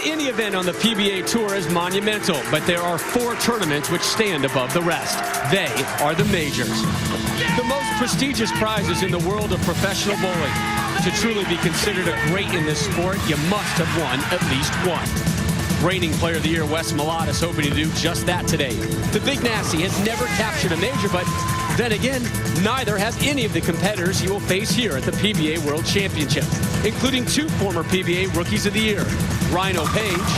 Any event on the PBA Tour is monumental, but there are 4 tournaments which stand above the rest. They are the majors. The most prestigious prizes in the world of professional bowling. To truly be considered a great in this sport, you must have won at least one. Reigning Player of the Year Wes Malott is hoping to do just that today. The Big Nasty has never captured a major, but then again, neither has any of the competitors he will face here at the PBA World Championship, including 2 former PBA Rookies of the Year, Rhino Page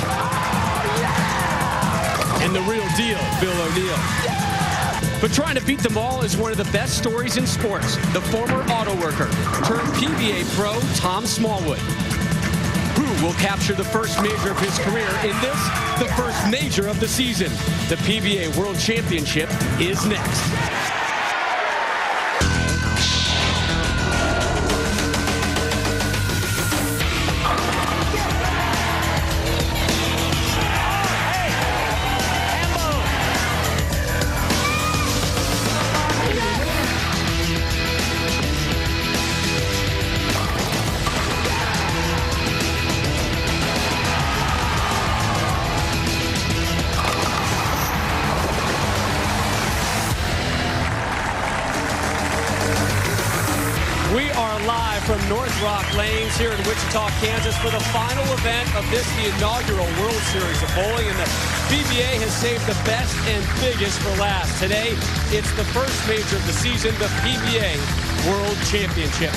and the real deal, Bill O'Neill. But trying to beat them all is one of the best stories in sports. The former auto worker turned PBA pro Tom Smallwood. Who will capture the first major of his career in this, the first major of the season? The PBA World Championship is next. We are live from Northrock Lanes here in Wichita, Kansas for the final event of this, the inaugural World Series of Bowling, and the PBA has saved the best and biggest for last. Today, it's the first major of the season, the PBA World Championship.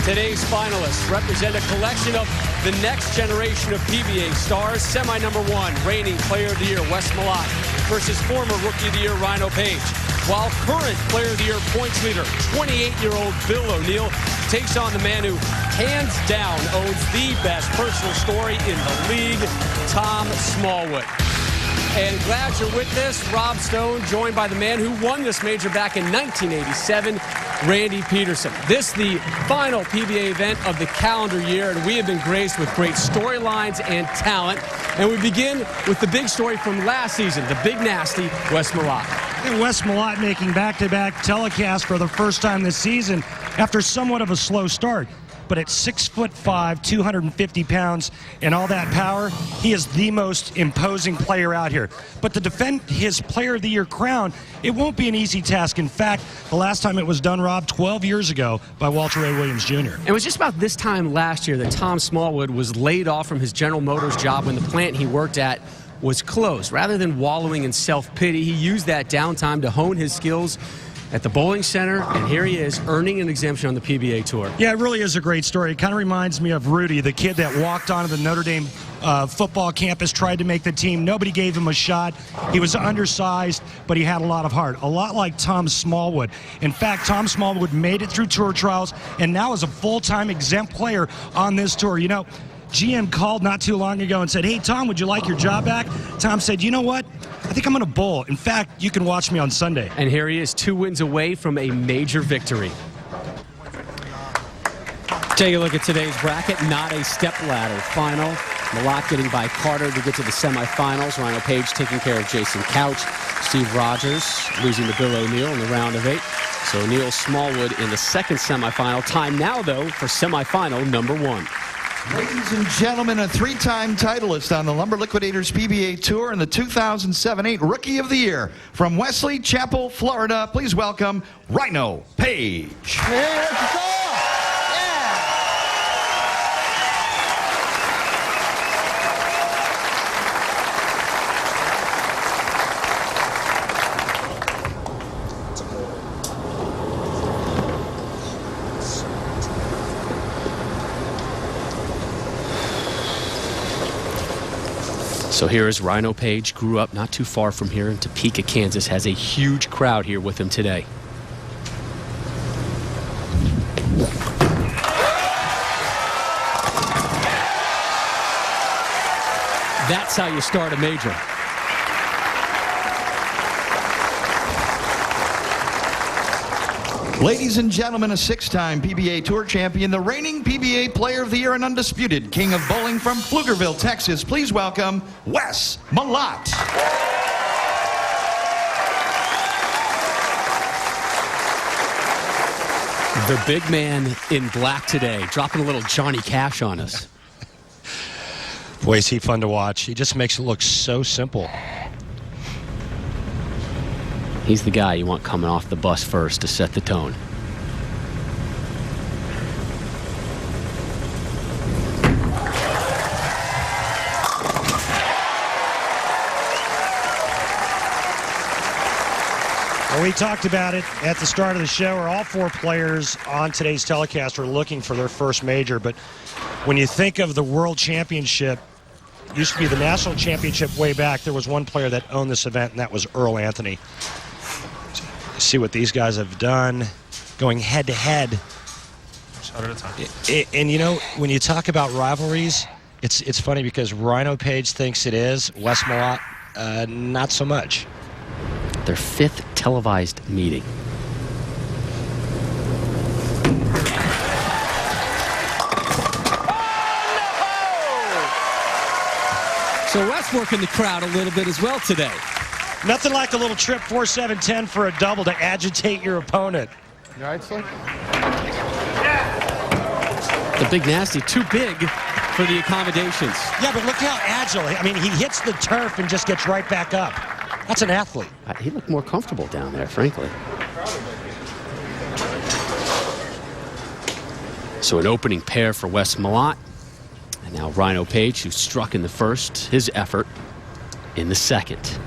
Today's finalists represent a collection of the next generation of PBA stars. Semi-number 1, reigning Player of the Year Wes Malott versus former Rookie of the Year Rhino Page. While current Player of the Year points leader, 28-year-old Bill O'Neill, takes on the man who, hands down, owns the best personal story in the league, Tom Smallwood. And glad you're with this. Rob Stone, joined by the man who won this major back in 1987, Randy Peterson. This the final PBA event of the calendar year, and we have been graced with great storylines and talent. And we begin with the big story from last season, the Big Nasty, Wes Malott. And Wes Malott making back-to-back telecasts for the first time this season after somewhat of a slow start. But at 6'5", 250 pounds, and all that power, he is the most imposing player out here. But to defend his Player of the Year crown, it won't be an easy task. In fact, the last time it was done, Rob, 12 years ago by Walter Ray Williams Jr. It was just about this time last year that Tom Smallwood was laid off from his General Motors job when the plant he worked at was closed. Rather than wallowing in self-pity, he used that downtime to hone his skills at the bowling center, and here he is earning an exemption on the PBA Tour. Yeah, it really is a great story. It kind of reminds me of Rudy, the kid that walked onto the Notre Dame football campus, tried to make the team. Nobody gave him a shot. He was undersized, but he had a lot of heart. A lot like Tom Smallwood. In fact, Tom Smallwood made it through tour trials and now is a full-time exempt player on this tour. You know, GM called not too long ago and said, "Hey, Tom, would you like your job back?" Tom said, "You know what? I think I'm going to bowl. In fact, you can watch me on Sunday." And here he is, 2 wins away from a major victory. Take a look at today's bracket. Not a stepladder final. Malott getting by Carter to get to the semifinals. Rhino Page taking care of Jason Couch. Steve Rogers losing to Bill O'Neill in the round of 8. So O'Neill Smallwood in the second semifinal. Time now, though, for semifinal number 1. Ladies and gentlemen, a 3-time titleist on the Lumber Liquidators PBA Tour and the 2007-8 Rookie of the Year from Wesley Chapel, Florida. Please welcome Rhino Page. Hey, let's go! So here is Rhino Page, grew up not too far from here in Topeka, Kansas, has a huge crowd here with him today. That's how you start a major. Ladies and gentlemen, a 6-time PBA Tour champion, the reigning PBA Player of the Year and undisputed King of Bowling from Pflugerville, Texas. Please welcome Wes Malott. The big man in black today, dropping a little Johnny Cash on us. Boy, is he fun to watch. He just makes it look so simple. He's the guy you want coming off the bus first to set the tone. Well, we talked about it at the start of the show, where all four players on today's telecast are looking for their first major. But when you think of the World Championship, it used to be the National Championship way back. There was one player that owned this event, and that was Earl Anthony. See what these guys have done, going head-to-head. Shot at a time. And, you know, when you talk about rivalries, it's funny because Rhino Page thinks it is. Wes Malott, not so much. Their fifth televised meeting. So Wes working the crowd a little bit as well today. Nothing like a little trip 4-7-10 for a double to agitate your opponent. You all right, Slick? The Big Nasty, too big for the accommodations. Yeah, but look how agile. I mean, he hits the turf and just gets right back up. That's an athlete. He looked more comfortable down there, frankly. So an opening pair for Wes Malott. And now Rhino Page, who struck in the first, his effort in the second.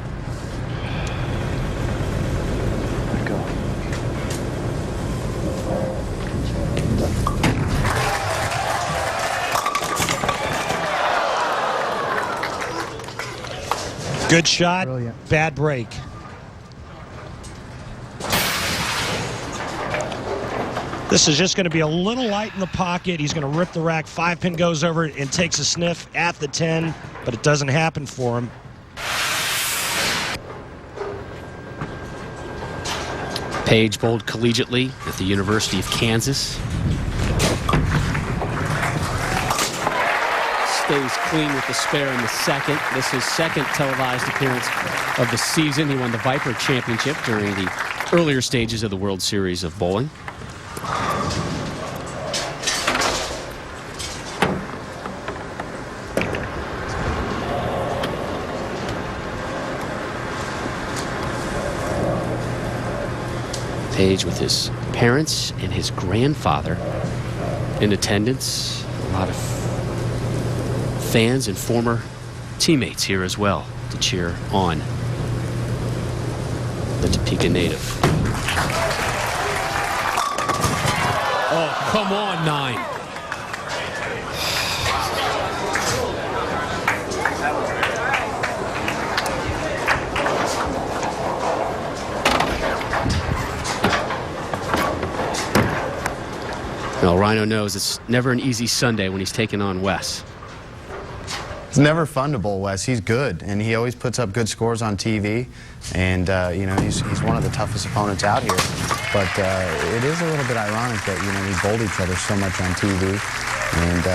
Good shot, Brilliant. Bad break. This is just going to be a little light in the pocket. He's going to rip the rack. 5-pin goes over and takes a sniff at the 10, but it doesn't happen for him. Page bowled collegiately at the University of Kansas. Stays clean with the spare in the second. This is his second televised appearance of the season. He won the Viper Championship during the earlier stages of the World Series of bowling. Page with his parents and his grandfather in attendance. A lot of fans and former teammates here as well to cheer on the Topeka native. Oh, come on, 9. Well, Rhino knows it's never an easy Sunday when he's taking on Wes. It's never fun to bowl Wes. He's good, and he always puts up good scores on TV. And, you know, he's one of the toughest opponents out here. But it is a little bit ironic that, you know, we bowled each other so much on TV. And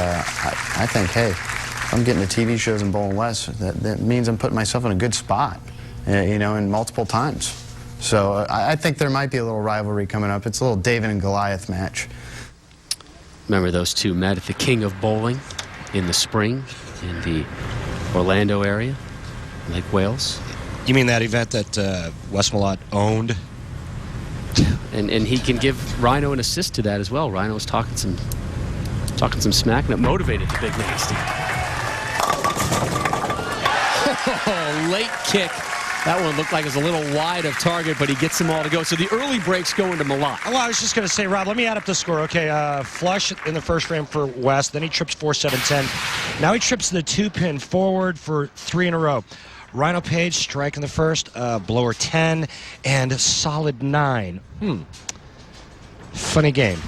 I think, hey, if I'm getting to TV shows and bowling Wes, that means I'm putting myself in a good spot, you know, and multiple times. So I think there might be a little rivalry coming up. It's a little David and Goliath match. Remember those two met at the King of Bowling in the spring in the Orlando area, Lake Wales. You mean that event that Wes Malott owned? And he can give Rhino an assist to that as well. Rhino was talking some smack, and it motivated the Big Nasty. Oh, late kick. That one looked like it was a little wide of target, but he gets them all to go. So the early breaks go into Malott. Well, I was just going to say, Rob, let me add up the score. Okay, flush in the first frame for Wes. Then he trips 4-7-10. Now he trips the 2-pin forward for 3 in a row. Rhino Page striking the first, blower 10, and solid 9. Funny game.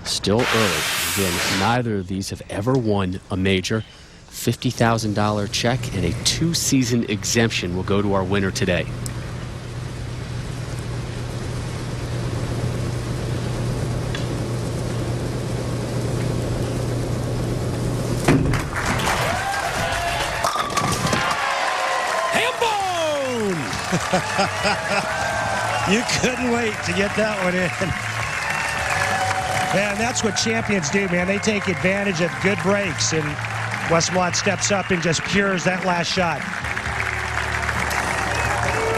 Still early. Again, neither of these have ever won a major. $50,000 check and a 2-season exemption will go to our winner today. Hambone! You couldn't wait to get that one in. Man, that's what champions do, man. They take advantage of good breaks, and Wes Malott steps up and just cures that last shot.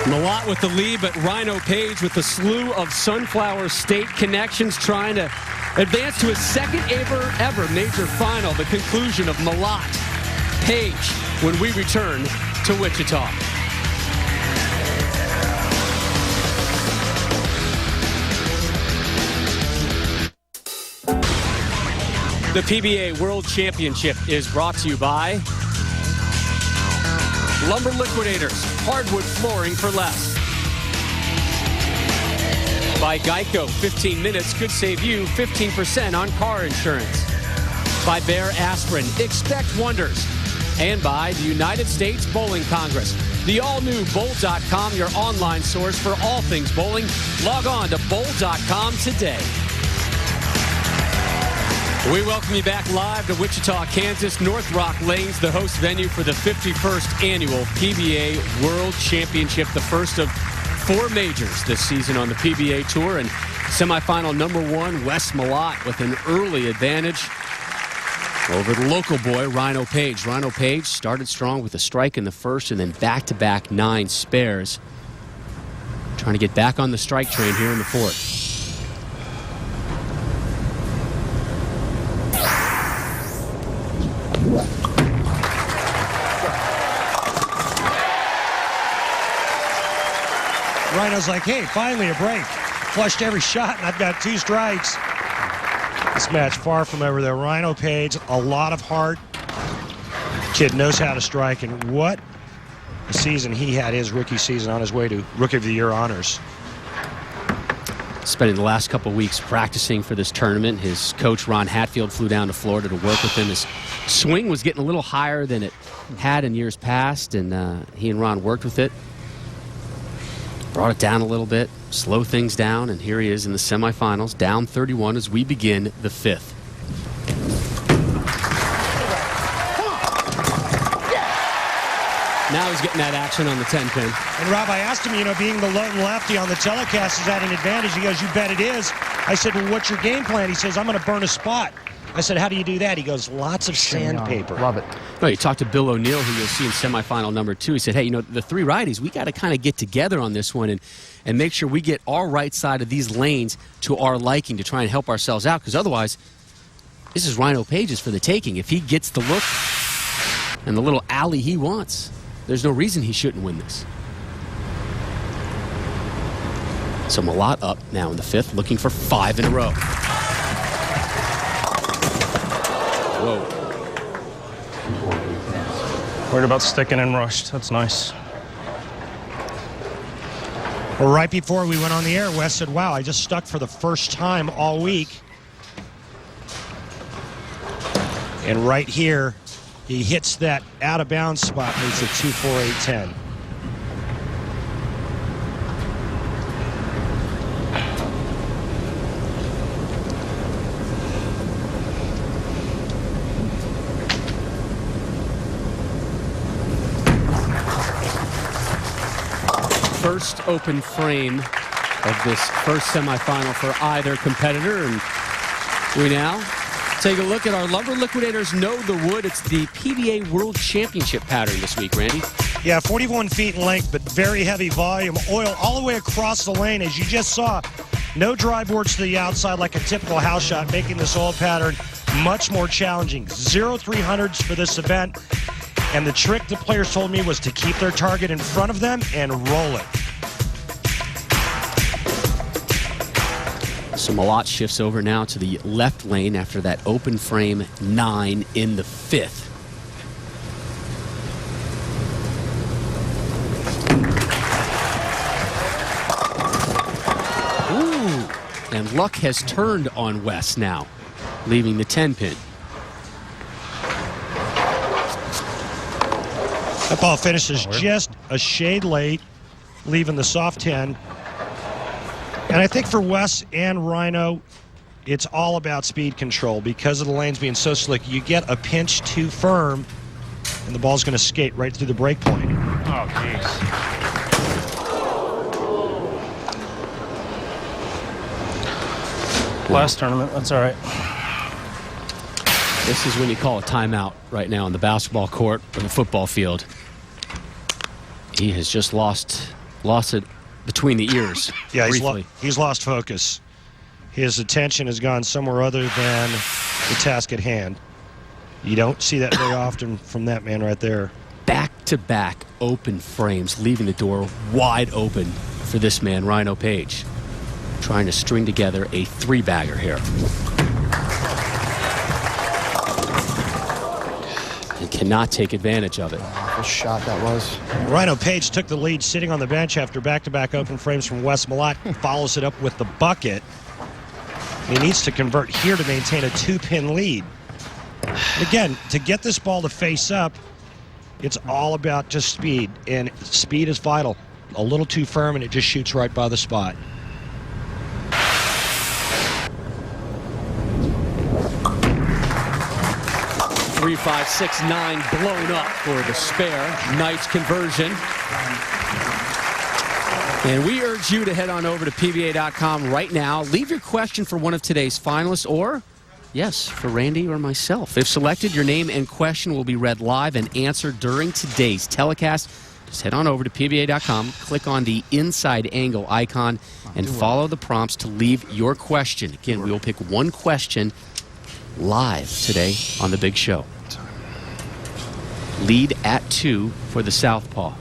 Malott with the lead, but Rhino Page with a slew of Sunflower State connections, trying to advance to his second ever major final. The conclusion of Malott Page when we return to Wichita. The PBA World Championship is brought to you by Lumber Liquidators, hardwood flooring for less. By Geico, 15 minutes could save you 15% on car insurance. By Bear Aspirin, expect wonders. And by the United States Bowling Congress, the all-new bowl.com, your online source for all things bowling. Log on to bowl.com today. We welcome you back live to Wichita, Kansas. Northrock Lanes, the host venue for the 51st annual PBA World Championship, the first of 4 majors this season on the PBA Tour. And semifinal number 1, Wes Malott with an early advantage over the local boy, Rhino Page. Rhino Page started strong with a strike in the first and then back-to-back 9 spares. Trying to get back on the strike train here in the fourth. Rhino's like, hey, finally a break. Flushed every shot, and I've got 2 strikes. This match far from over there. Rhino Page, a lot of heart. Kid knows how to strike, and what a season he had, his rookie season, on his way to Rookie of the Year honors. Spending the last couple weeks practicing for this tournament. His coach, Ron Hatfield, flew down to Florida to work with him. His swing was getting a little higher than it had in years past, and he and Ron worked with it. Brought it down a little bit, slow things down, and here he is in the semifinals, down 31 as we begin the 5th. Now he's getting that action on the 10-pin. And Rob, I asked him, being the lone lefty on the telecast, is that an advantage? He goes, you bet it is. I said, well, what's your game plan? He says, I'm going to burn a spot. I said, how do you do that? He goes, lots of sandpaper. Love it. No, you talked to Bill O'Neill, who you'll see in semifinal number 2. He said, hey, the 3 righties, we got to kind of get together on this one and make sure we get our right side of these lanes to our liking to try and help ourselves out, because otherwise, this is Rhino Page's for the taking. If he gets the look and the little alley he wants, there's no reason he shouldn't win this. So Malott up now in the 5th, looking for 5 in a row. Whoa. Worried about sticking and rushed. That's nice. Well, right before we went on the air, Wes said, wow, I just stuck for the first time all week. And right here, he hits that out-of-bounds spot, makes it 2-4-8-10. First open frame of this first semifinal for either competitor, and we now take a look at our Lumber Liquidators Know the Wood. It's the PBA World Championship pattern this week, Randy. Yeah, 41 feet in length, but very heavy volume. Oil all the way across the lane, as you just saw. No dry boards to the outside like a typical house shot, making this oil pattern much more challenging. 0 300s for this event. And the trick the players told me was to keep their target in front of them and roll it. So Malott shifts over now to the left lane after that open frame 9 in the 5th. Ooh, and luck has turned on Wes now, leaving the 10-pin. That ball finishes just a shade late, leaving the soft 10. And I think for Wes and Rhino, it's all about speed control. Because of the lanes being so slick, you get a pinch too firm, and the ball's going to skate right through the break point. Oh, jeez. Last tournament, that's all right. This is when you call a timeout right now on the basketball court or the football field. He has just lost it between the ears. Yeah, briefly. he's lost focus. His attention has gone somewhere other than the task at hand. You don't see that very often from that man right there. Back-to-back open frames, leaving the door wide open for this man, Rhino Page. Trying to string together a three-bagger here. And cannot take advantage of it. What shot that was. Rhino Page took the lead sitting on the bench after back-to-back open frames from Wes Malott. Follows it up with the bucket. He needs to convert here to maintain a 2-pin lead. Again, to get this ball to face up, it's all about just speed, and speed is vital. A little too firm, and it just shoots right by the spot. Three, 5, 6, 9 blown up for the spare. Nice conversion. And we urge you to head on over to PBA.com right now. Leave your question for one of today's finalists, or, yes, for Randy or myself. If selected, your name and question will be read live and answered during today's telecast. Just head on over to PBA.com, click on the inside angle icon, and follow the prompts to leave your question. Again, we will pick one question live today on the big show. Lead at 2 for the southpaw.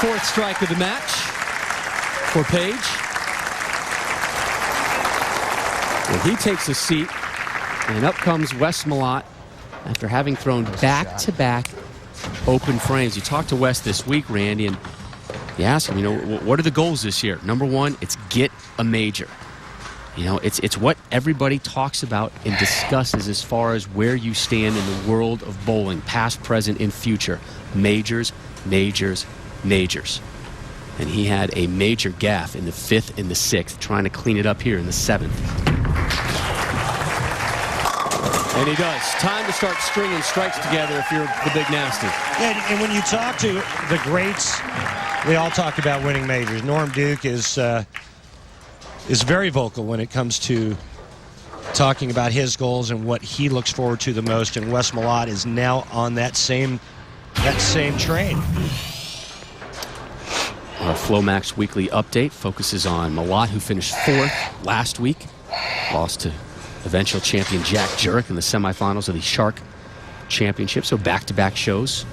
Fourth strike of the match for Page. Well, he takes a seat, and up comes Wes Malott after having thrown back-to-back open frames. You talked to Wes this week, Randy, and you ask him, what are the goals this year? Number one, it's get a major. It's what everybody talks about and discusses as far as where you stand in the world of bowling, past, present, and future. Majors, majors, majors. And he had a major gaffe in the 5th and the 6th, trying to clean it up here in the 7th. And he does. Time to start stringing strikes together if you're the big nasty. And when you talk to the greats, they all talk about winning majors. Norm Duke is very vocal when it comes to talking about his goals and what he looks forward to the most. And Wes Malott is now on that same train. Our Flomax Weekly Update focuses on Malott, who finished 4th last week. Lost to eventual champion Jack Jurek in the semifinals of the Shark Championship. So back-to-back shows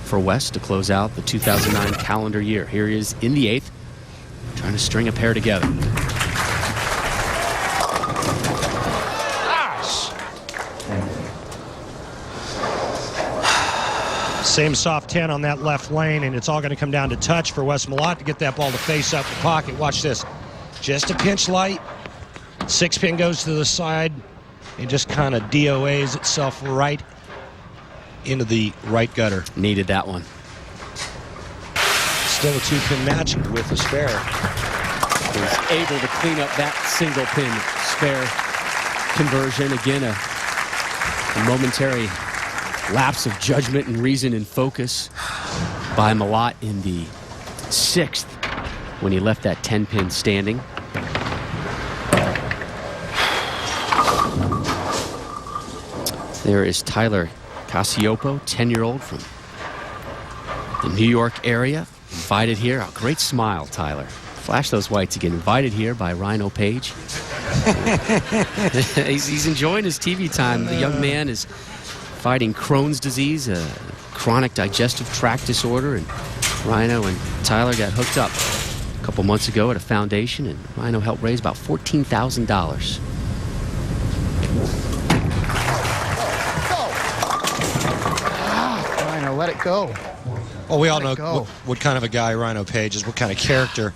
for Wes to close out the 2009 calendar year. Here he is in the 8th, trying to string a pair together. Same soft 10 on that left lane, and it's all going to come down to touch for Wes Malott to get that ball to face up the pocket. Watch this. Just a pinch light. 6-pin goes to the side and just kind of DOAs itself right into the right gutter. Needed that one. Still a 2-pin match with a spare. Was able to clean up that single pin spare conversion. Again, a momentary lapse of judgment and reason and focus by Malott in the 6th when he left that 10-pin standing. There is Tyler Casiopo, 10-year-old from the New York area. Invited here. Oh, great smile, Tyler. Flash those whites again. Invited here by Rhino Page. He's enjoying his TV time. The young man is fighting Crohn's disease, a chronic digestive tract disorder, and Rhino and Tyler got hooked up a couple months ago at a foundation, and Rhino helped raise about $14,000. Rhino, let it go. Well, we all know what kind of a guy Rhino Page is, what kind of character.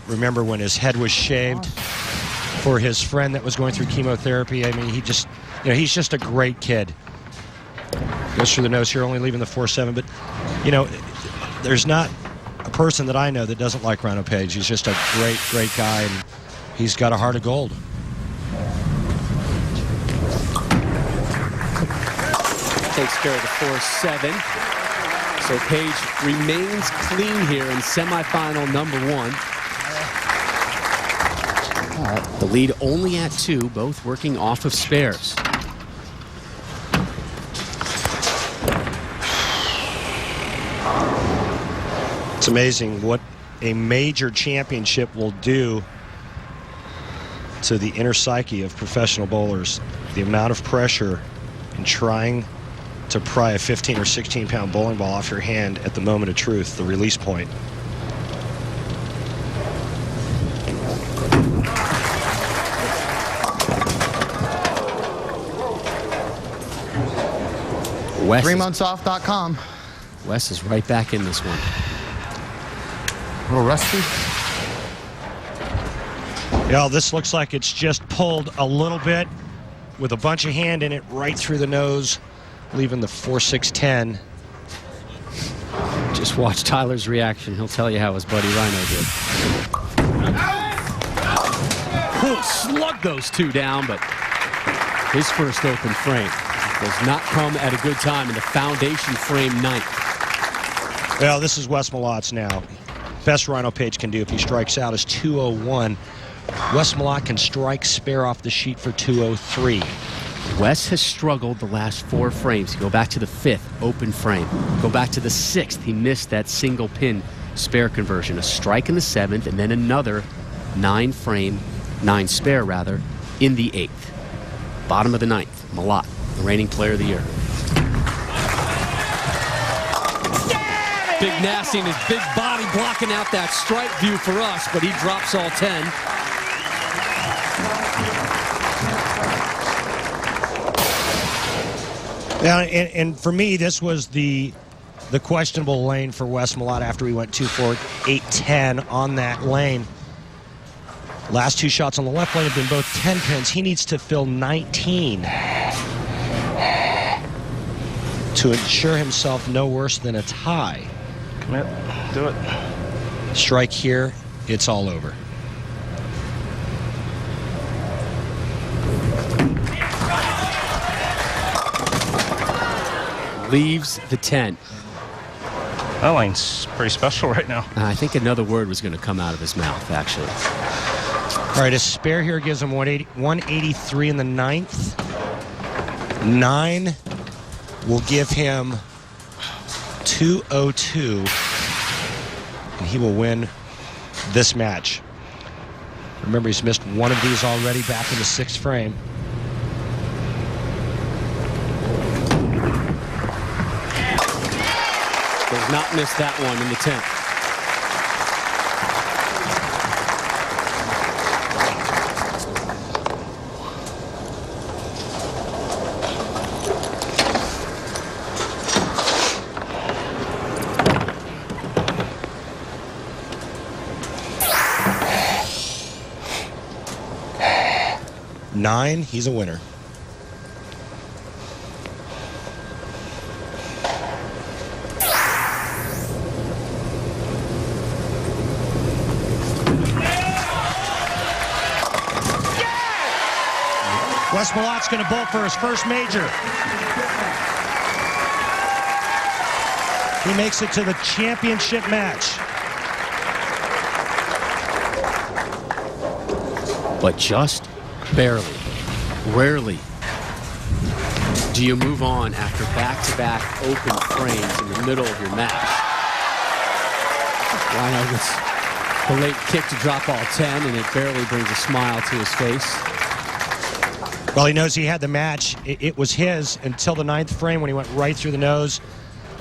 Remember when his head was shaved for his friend that was going through chemotherapy? I mean, he's just a great kid. Goes through the nose here, only leaving the 4-7. But, there's not a person that I know that doesn't like Rhino Page. He's just a great, great guy, and he's got a heart of gold. Takes care of the 4-7. So Page remains clean here in semifinal number 1. The lead only at 2, both working off of spares. It's amazing what a major championship will do to the inner psyche of professional bowlers. The amount of pressure in trying to pry a 15 or 16-pound bowling ball off your hand at the moment of truth, the release point. ThreeMonthsOff.com. Wes is right back in this one. A little rusty. Yeah, this looks like it's just pulled a little bit with a bunch of hand in it right through the nose, leaving the 4-6-10. Just watch Tyler's reaction. He'll tell you how his buddy Rhino did. Ooh, slugged those two down, but his first open frame does not come at a good time in the foundation frame 9th. Well, this is Wes Malott's now. Best Rhino Page can do if he strikes out is 201. Wes Malott can strike spare off the sheet for 203. Wes has struggled the last 4 frames. Go back to the 5th open frame. Go back to the 6th. He missed that single pin spare conversion. A strike in the 7th and then another 9 spare rather, in the 8th. Bottom of the 9th, Malott, the reigning player of the year. Big Nasty and his big body blocking out that strike view for us, but he drops all 10. Yeah, and for me, this was the questionable lane for Wes Malott after we went 2-4, 8-10 on that lane. Last 2 shots on the left lane have been both 10 pins. He needs to fill 19 to ensure himself no worse than a tie. Commit. Do it. Strike here, it's all over. Leaves the 10. That line's pretty special right now. I think another word was going to come out of his mouth, actually. All right, a spare here gives him 183 in the 9th. 9 will give him 202, and he will win this match. Remember, he's missed one of these already back in the 6th frame. Does not miss that one in the 10th. Nine, he's a winner. Wes Malott's going to bowl for his first major. He makes it to the championship match. But just barely. Rarely do you move on after back-to-back open frames in the middle of your match. Rhino gets the late kick to drop all 10, and it barely brings a smile to his face. Well, he knows he had the match. It was his until the 9th frame when he went right through the nose,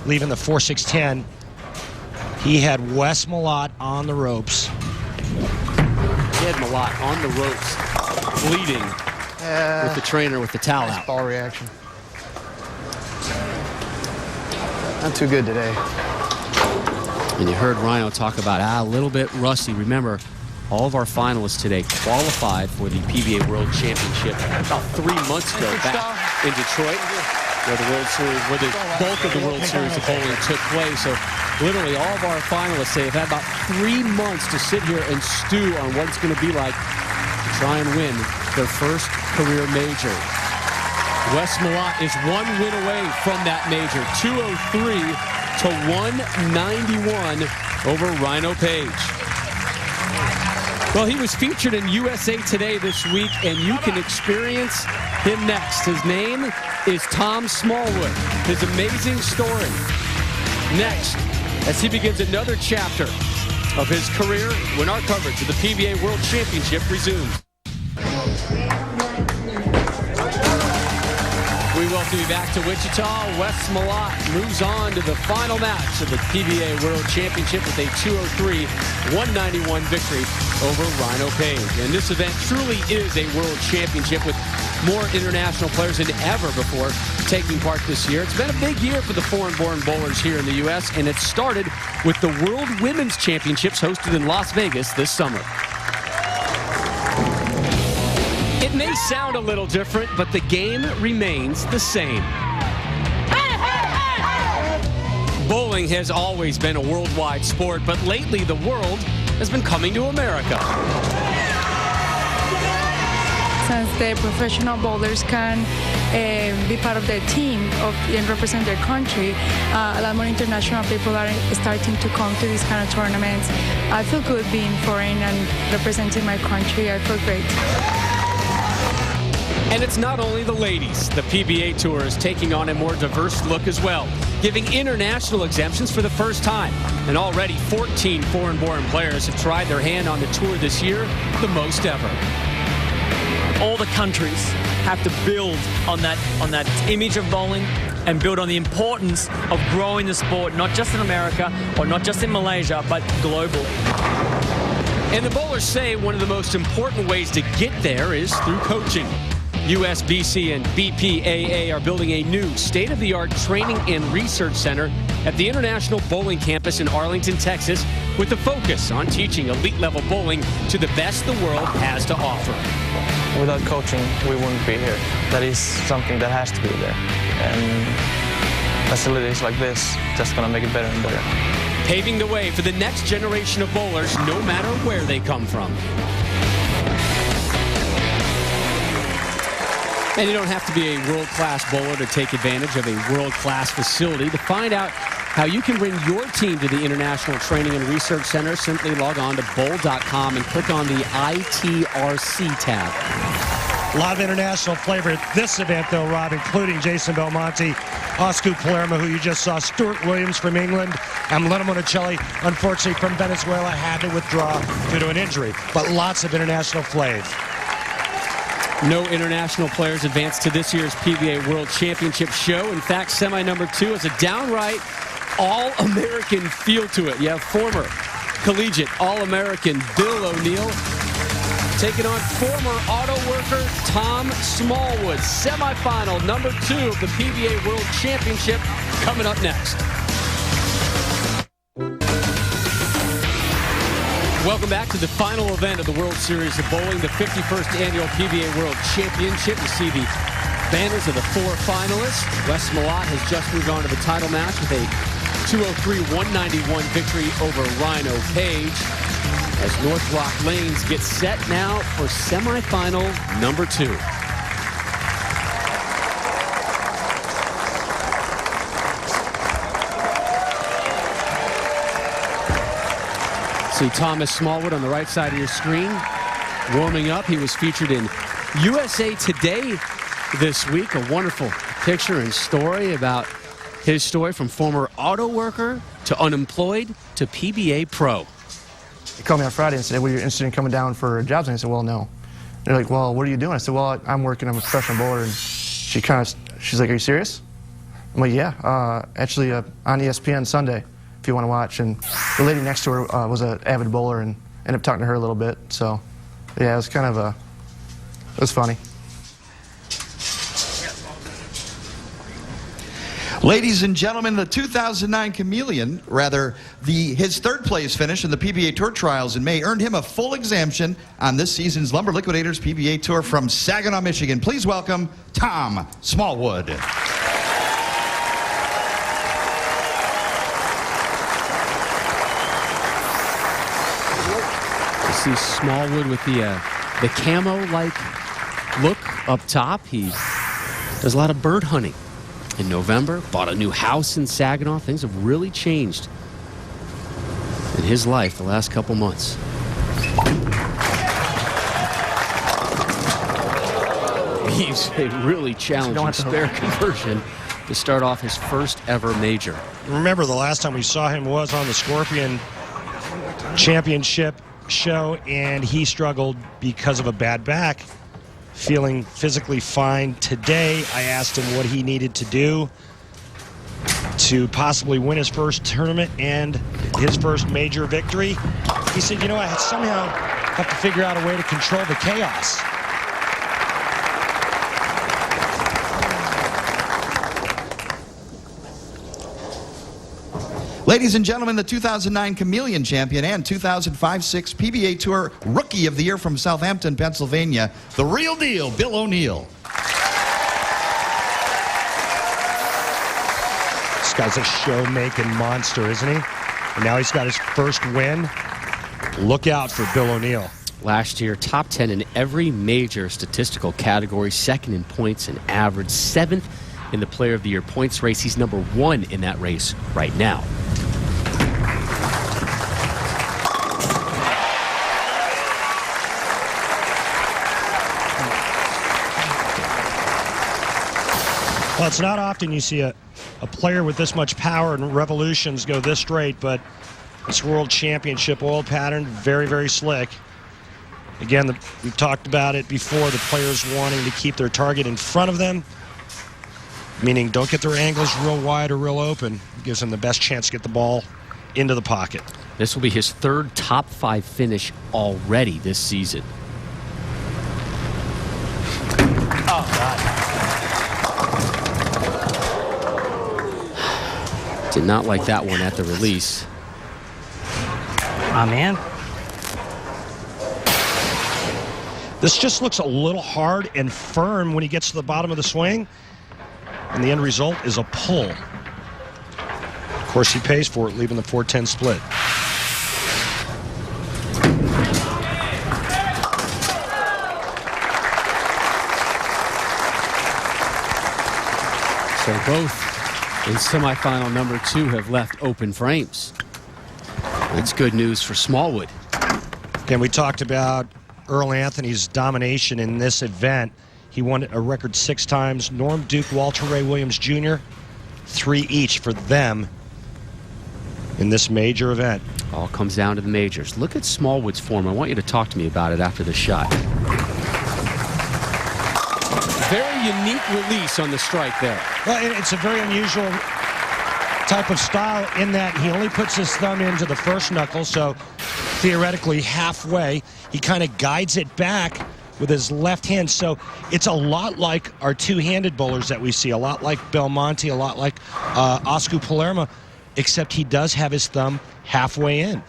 leaving the 4-6-10. He had Wes Malott on the ropes. He had Malott on the ropes, bleeding, with the trainer with the towel out. Ball reaction. Not too good today. And you heard Rhino talk about a little bit rusty. Remember, all of our finalists today qualified for the PBA World Championship about 3 months ago back in Detroit, where the World Series, where the bulk of the World Series of bowling took place. So literally all of our finalists say they've had about 3 months to sit here and stew on what it's going to be like to try and win their first career major. Wes Malott is 1 win away from that major. 203 to 191 over Rhino Page. Well, he was featured in USA Today this week, and you can experience him next. His name is Tom Smallwood. His amazing story next as he begins another chapter of his career when our coverage of the PBA World Championship resumes. We welcome you back to Wichita. Wes Malott moves on to the final match of the PBA World Championship with a 203-191 victory over Rhino Page. And this event truly is a world championship with more international players than ever before taking part this year. It's been a big year for the foreign-born bowlers here in the U.S., and it started with the World Women's Championships hosted in Las Vegas this summer. It may sound a little different, but the game remains the same. Bowling has always been a worldwide sport, but lately the world has been coming to America. Since the professional bowlers can be part of their team and represent their country, a lot more international people are starting to come to these kind of tournaments. I feel good being foreign and representing my country. I feel great. And it's not only the ladies. The PBA Tour is taking on a more diverse look as well, giving international exemptions for the first time. And already 14 foreign-born players have tried their hand on the tour this year, the most ever. All the countries have to build on that image of bowling and build on the importance of growing the sport, not just in America or not just in Malaysia, but globally. And the bowlers say one of the most important ways to get there is through coaching. USBC and BPAA are building a new state-of-the-art training and research center at the International Bowling Campus in Arlington, Texas, with a focus on teaching elite-level bowling to the best the world has to offer. Without coaching, we wouldn't be here. That is something that has to be there. And facilities like this just going to make it better and better. Paving the way for the next generation of bowlers, no matter where they come from. And you don't have to be a world-class bowler to take advantage of a world-class facility. To find out how you can bring your team to the International Training and Research Center, simply log on to bowl.com and click on the ITRC tab. A lot of international flavor at this event, though, Rob, including Jason Belmonte, Oscar Palermo, who you just saw, Stuart Williams from England, and Leno Monicelli, unfortunately from Venezuela, had to withdraw due to an injury. But lots of international flavor. No international players advanced to this year's PBA World Championship show. In fact, semi number 2 is a downright all-American feel to it. You have former collegiate All-American Bill O'Neill taking on former auto worker Tom Smallwood. Semifinal number 2 of the PBA World Championship coming up next. Welcome back to the final event of the World Series of Bowling, the 51st Annual PBA World Championship. You see the banners of the 4 finalists. Wes Malott has just moved on to the title match with a 203-191 victory over Rhino Page, as Northrock Lanes gets set now for semifinal number 2. See Thomas Smallwood on the right side of your screen, warming up. He was featured in USA Today this week. A wonderful picture and story about his story from former auto worker to unemployed to PBA pro. They called me on Friday and said, "Well, you're interested in coming down for jobs?" And I said, "Well, no." They're like, "Well, what are you doing?" I said, "Well, I'm working. I'm a professional bowler." And she's like, "Are you serious?" I'm like, "Yeah, actually on ESPN Sunday, if you want to watch." And the lady next to her was an avid bowler, and ended up talking to her a little bit. So, yeah, it was kind of it was funny. Ladies and gentlemen, the 2009 Chameleon, his third place finish in the PBA Tour Trials in May earned him a full exemption on this season's Lumber Liquidators PBA Tour from Saginaw, Michigan. Please welcome Tom Smallwood. You see Smallwood with the camo-like look up top. He does a lot of bird hunting. in November, bought a new house in Saginaw. Things have really changed in his life the last couple months. He's a really challenging spare conversion to start off his first ever major. Remember, the last time we saw him was on the Scorpion Championship show, and he struggled because of a bad back. Feeling physically fine today. I asked him what he needed to do to possibly win his first tournament and his first major victory. He said, you know, I somehow have to figure out a way to control the chaos. Ladies and gentlemen, the 2009 Chameleon Champion and 2005-06 PBA Tour Rookie of the Year from Southampton, Pennsylvania, the real deal, Bill O'Neill. This guy's a show-making monster, isn't he? And now he's got his first win. Look out for Bill O'Neill. Last year, top 10 in every major statistical category, second in points and average, seventh in the Player of the Year points race. He's number 1 in that race right now. Well, it's not often you see a player with this much power and revolutions go this straight, but this World Championship oil pattern, very, very slick. Again, we've talked about it before, the players wanting to keep their target in front of them, meaning don't get their angles real wide or real open. It gives them the best chance to get the ball into the pocket. This will be his third top 5 finish already this season. Oh, God. Did not like that one at the release. Oh, man. This just looks a little hard and firm when he gets to the bottom of the swing, and the end result is a pull. Of course, he pays for it, leaving the 4-10 split. So both in semifinal number 2 have left open frames. That's good news for Smallwood. Again, we talked about Earl Anthony's domination in this event. He won a record 6 times. Norm Duke, Walter Ray Williams Jr., 3 each for them in this major event. All comes down to the majors. Look at Smallwood's form. I want you to talk to me about it after the shot. Very unique release on the strike there. Well, it's a very unusual type of style in that he only puts his thumb into the first knuckle, so theoretically halfway. He kind of guides it back with his left hand, so it's a lot like our two-handed bowlers that we see, a lot like Belmonte, a lot like Oscar Palermo, except he does have his thumb halfway in.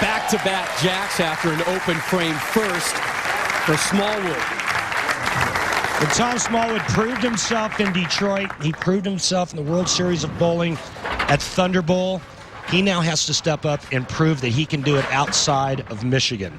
Back-to-back jacks after an open frame first for Smallwood. And Tom Smallwood proved himself in Detroit. He proved himself in the World Series of Bowling at Thunder Bowl. He now has to step up and prove that he can do it outside of Michigan.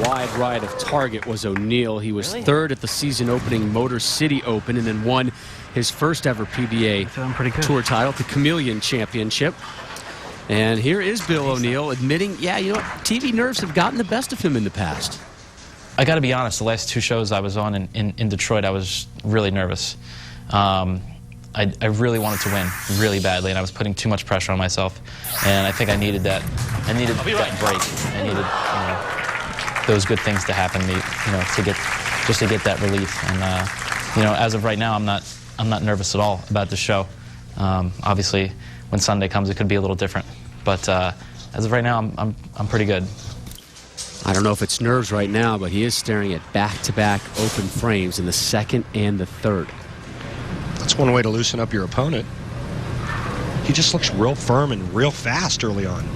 Wide right of target was O'Neill. He was third at the season opening Motor City Open and then won his first ever PBA Tour title, the Chameleon Championship. And here is Bill O'Neill admitting, yeah, you know what, TV nerves have gotten the best of him in the past. I got to be honest, the last 2 shows I was on in Detroit, I was really nervous. I really wanted to win really badly, and I was putting too much pressure on myself. And I think I needed that. I needed that break. I needed, those good things to happen, to get that relief. And as of right now, I'm not nervous at all about the show. Obviously, when Sunday comes, it could be a little different. But as of right now, I'm pretty good. I don't know if it's nerves right now, but he is staring at back-to-back open frames in the second and the third. That's one way to loosen up your opponent. He just looks real firm and real fast early on.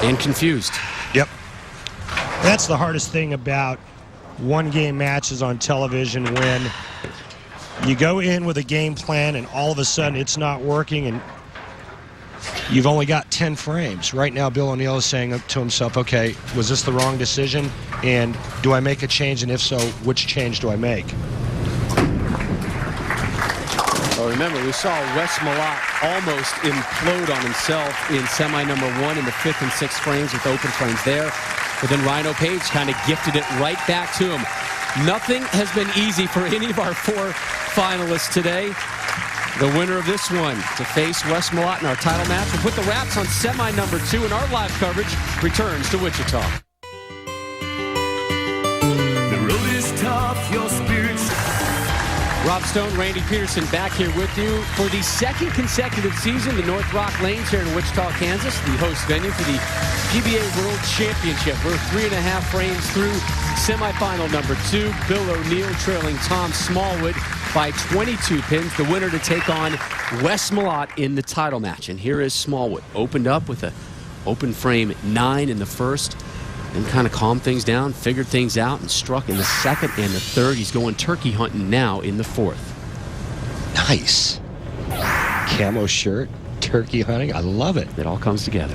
And confused. Yep. That's the hardest thing about one-game matches on television, when you go in with a game plan and all of a sudden it's not working and you've only got 10 frames. Right now, Bill O'Neill is saying to himself, okay, was this the wrong decision? And do I make a change? And if so, which change do I make? Well, remember, we saw Wes Malott almost implode on himself in semi number 1 in the 5th and 6th frames with open frames there. But then Rhino Page kind of gifted it right back to him. Nothing has been easy for any of our 4 finalists today. The winner of this one to face Wes Malott in our title match. We'll put the wraps on semi number 2, and our live coverage returns to Wichita. The road is tough, your spirit's... Rob Stone, Randy Peterson back here with you for the 2nd consecutive season. The Northrock Lanes here in Wichita, Kansas, the host venue for the PBA World Championship. We're 3.5 frames through semifinal number 2. Bill O'Neill trailing Tom Smallwood by 22 pins. The winner to take on Wes Malott in the title match. And here is Smallwood. Opened up with an open frame 9 in the first. And kind of calmed things down, figured things out, and struck in the 2nd and the 3rd. He's going turkey hunting now in the 4th. Nice. Camo shirt, turkey hunting. I love it. It all comes together.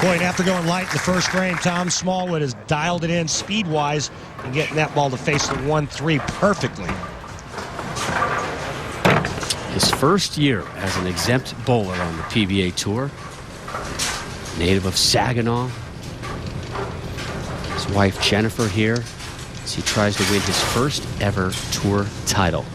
Boy, and after going light in the first frame, Tom Smallwood has dialed it in speed-wise and getting that ball to face the 1-3 perfectly. His first year as an exempt bowler on the PBA Tour. Native of Saginaw. His wife Jennifer here as he tries to win his first ever tour title.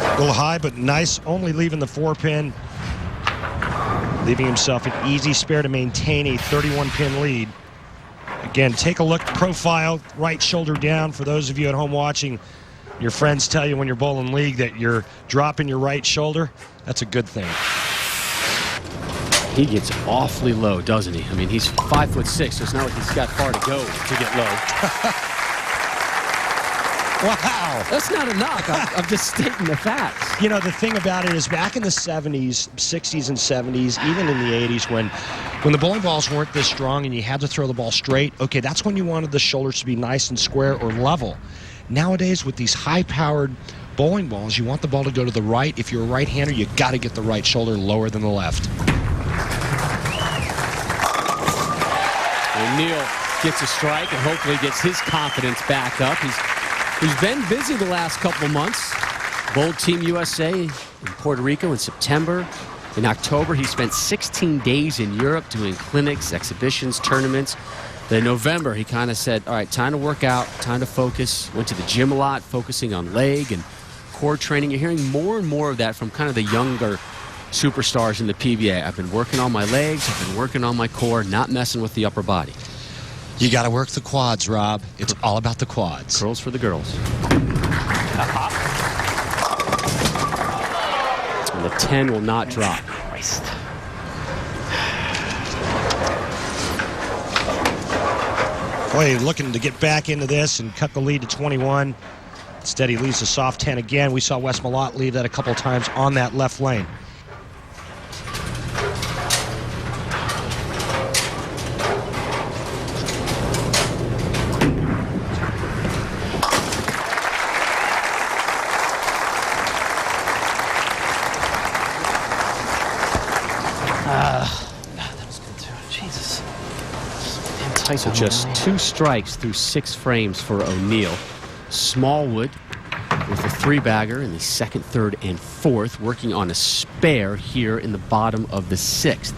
A little high, but nice, only leaving the 4-pin. Leaving himself an easy spare to maintain a 31-pin lead. Again, take a look, profile, right shoulder down. For those of you at home watching, your friends tell you when you're bowling league that you're dropping your right shoulder. That's a good thing. He gets awfully low, doesn't he? I mean, he's 5'6", so it's not like he's got far to go to get low. Wow. That's not a knock. I'm just stating the facts. You know, the thing about it is back in the 70s, 60s and 70s, even in the 80s, when the bowling balls weren't this strong and you had to throw the ball straight, okay, that's when you wanted the shoulders to be nice and square or level. Nowadays, with these high-powered bowling balls, you want the ball to go to the right. If you're a right-hander, you got to get the right shoulder lower than the left. O'Neill gets a strike and hopefully gets his confidence back up. He's been busy the last couple of months. Bowled Team USA in Puerto Rico in September. In October, he spent 16 days in Europe doing clinics, exhibitions, tournaments. Then in November, he kind of said, all right, time to work out, time to focus. Went to the gym a lot, focusing on leg and core training. You're hearing more and more of that from kind of the younger superstars in the PBA. I've been working on my legs, I've been working on my core, not messing with the upper body. You got to work the quads, Rob. It's all about the quads. Curls for the girls. And the 10 will not drop. Boy, looking to get back into this and cut the lead to 21. Instead, he leaves a soft 10 again. We saw Wes Malott leave that a couple of times on that left lane. So just 2 strikes through 6 frames for O'Neill. Smallwood with a 3-bagger in the 2nd, 3rd, and 4th, working on a spare here in the bottom of the 6th.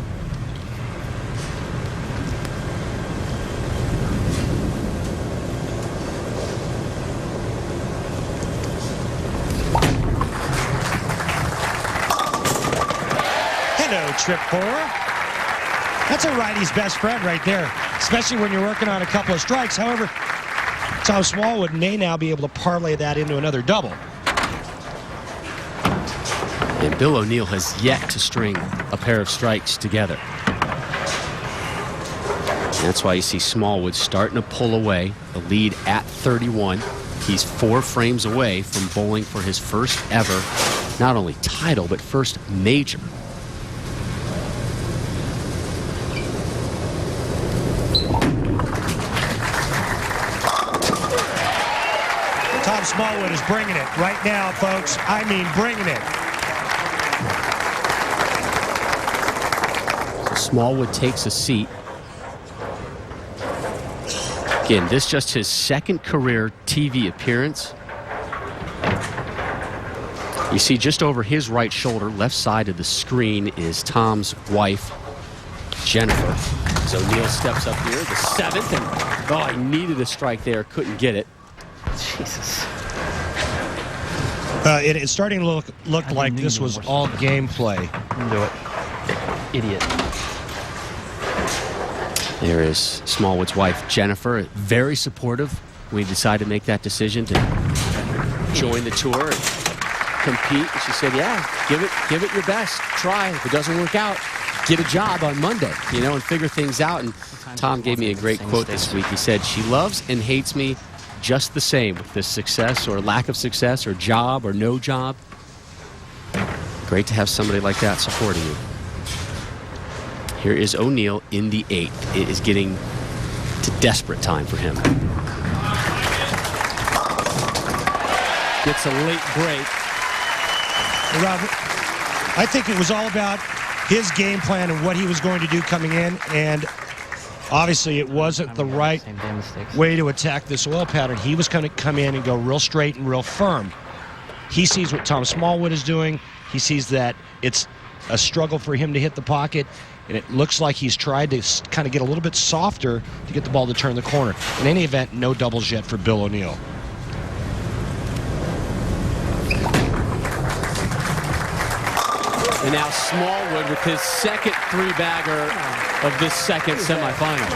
Hello, Trip 4. That's a righty's best friend right there, especially when you're working on a couple of strikes. However, Tom Smallwood may now be able to parlay that into another double. And Bill O'Neill has yet to string a pair of strikes together. And that's why you see Smallwood starting to pull away. The lead at 31. He's 4 frames away from bowling for his first ever, not only title, but first major. Tom Smallwood is bringing it right now, folks. I mean, bringing it. So Smallwood takes a seat. Again, this just his second career TV appearance. You see just over his right shoulder, left side of the screen, is Tom's wife, Jennifer. So O'Neill steps up here, the 7th, and oh, he needed a strike there, couldn't get it. Jesus. It's starting to look like this was all gameplay. Do it. Idiot. There is Smallwood's wife, Jennifer, very supportive when he decided to make that decision to join the tour and compete. And she said, yeah, give it your best. Try. If it doesn't work out, get a job on Monday, you know, and figure things out. And Tom gave me a great quote this week. He said, she loves and hates me just the same with this success or lack of success or job or no job. Great to have somebody like that supporting you. Here is O'Neill in the 8th. It is getting to desperate time for him. Gets a late break. Robert, I think it was all about his game plan and what he was going to do coming in, and obviously it wasn't the right way to attack this oil pattern. He was going to come in and go real straight and real firm. He sees what Tom Smallwood is doing. He sees that it's a struggle for him to hit the pocket, and it looks like he's tried to kind of get a little bit softer to get the ball to turn the corner. In any event, no doubles yet for Bill O'Neill. And now Smallwood with his second 3-bagger of this second semifinal.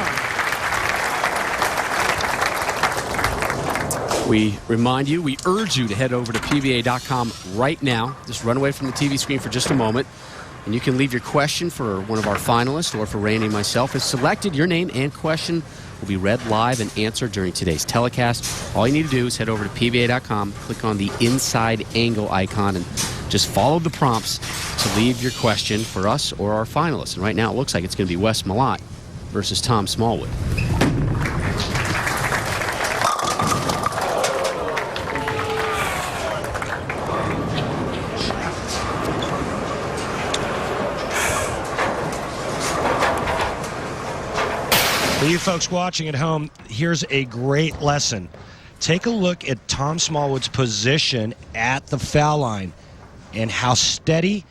We remind you, we urge you to head over to PBA.com right now. Just run away from the TV screen for just a moment. And you can leave your question for one of our finalists or for Randy and myself. If selected, your name and question will be read live and answered during today's telecast. All you need to do is head over to PBA.com, click on the inside angle icon, and just follow the prompts to leave your question for us or our finalists. And right now it looks like it's going to be Wes Malott versus Tom Smallwood. For you folks watching at home, here's a great lesson. Take a look at Tom Smallwood's position at the foul line and how steady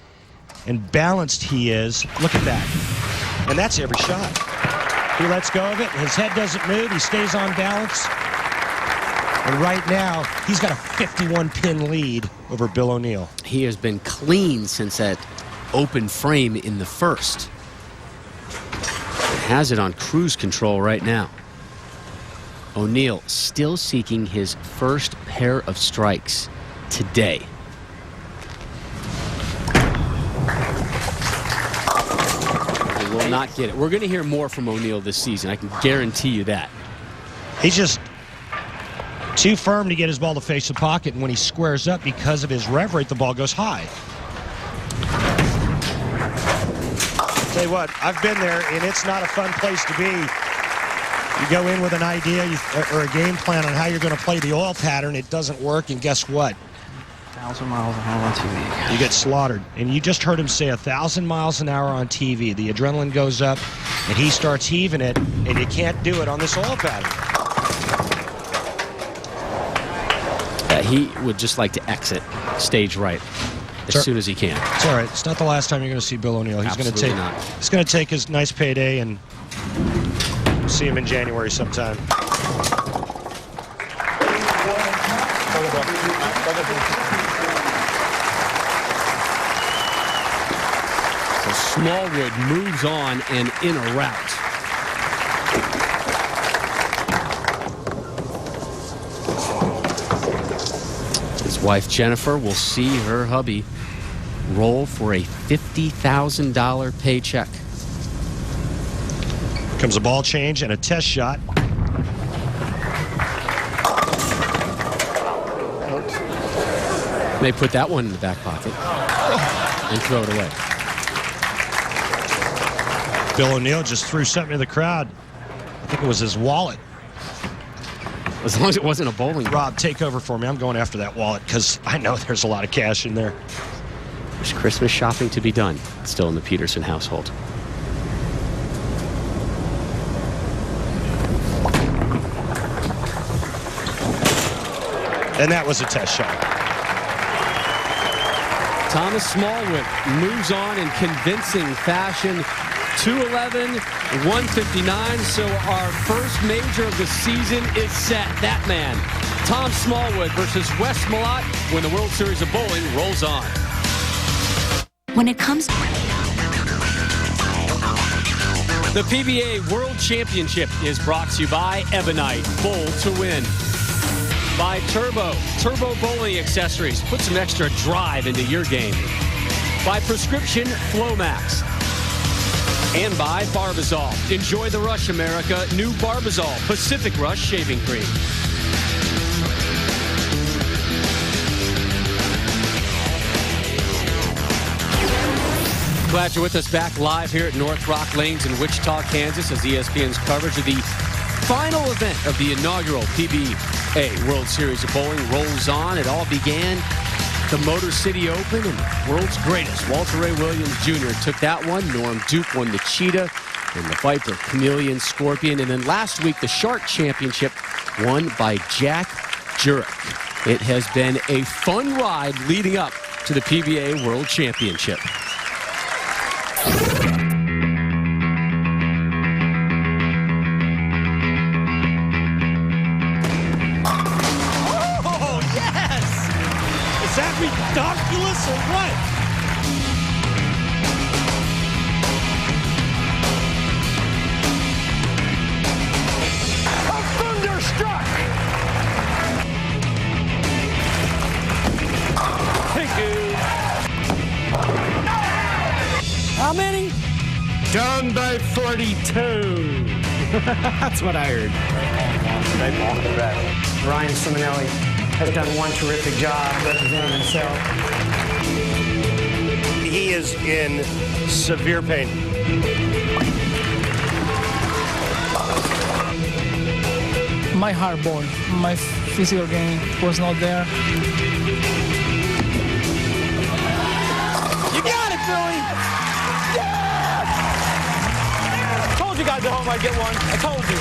and balanced he is. Look at that. And that's every shot. He lets go of it. His head doesn't move. He stays on balance. And right now, he's got a 51-pin lead over Bill O'Neill. He has been clean since that open frame in the first. Has it on cruise control right now. O'Neill still seeking his first pair of strikes today. He will not get it. We're going to hear more from O'Neill this season. I can guarantee you that. He's just too firm to get his ball to face the pocket, and when he squares up because of his rev rate, the ball goes high. Tell you what, I've been there, and it's not a fun place to be. You go in with an idea or a game plan on how you're going to play the oil pattern. It doesn't work, and guess what? 1,000 miles an hour on TV. You get slaughtered. And you just heard him say 1,000 miles an hour on TV. The adrenaline goes up, and he starts heaving it, and you can't do it on this oil pattern. He would just like to exit stage right as soon as he can. It's all right. It's not the last time you're going to see Bill O'Neill. He's going to take his nice payday, and see him in January sometime. So Smallwood moves on and in a rout. His wife Jennifer will see her hubby roll for a $50,000 paycheck. Comes a ball change and a test shot. They put that one in the back pocket and throw it away. Bill O'Neill just threw something to the crowd. I think it was his wallet. As long as it wasn't a bowling. Rob, take over for me. I'm going after that wallet because I know there's a lot of cash in there. There's Christmas shopping to be done still in the Peterson household. And that was a test shot. Tom Smallwood moves on in convincing fashion. 211, 159. So our first major of the season is set. That man, Tom Smallwood versus Wes Malott, when the World Series of Bowling rolls on. When it comes The PBA World Championship is brought to you by Ebonite, Bowl to Win. By Turbo Bowling Accessories. Put some extra drive into your game. By Prescription Flomax. And by Barbazol. Enjoy the rush, America. New Barbazol Pacific Rush Shaving Cream. Glad you're with us back live here at Northrock Lanes in Wichita, Kansas, as ESPN's coverage of the final event of the inaugural PBA World Series of Bowling rolls on. It all began the Motor City Open, and the world's greatest, Walter Ray Williams Jr. took that one. Norm Duke won the Cheetah and the Viper, Chameleon, Scorpion. And then last week, the Shark Championship won by Jack Jurek. It has been a fun ride leading up to the PBA World Championship. Is that ridiculous or what? A thunderstruck! Thank you. How many? Down by 42. That's what I heard. Ryan Simonelli has done one terrific job representing himself. He is in severe pain. My hard ball, my physical game was not there. You got it, Philly! Yeah! Told you guys at home I'd get one. I told you.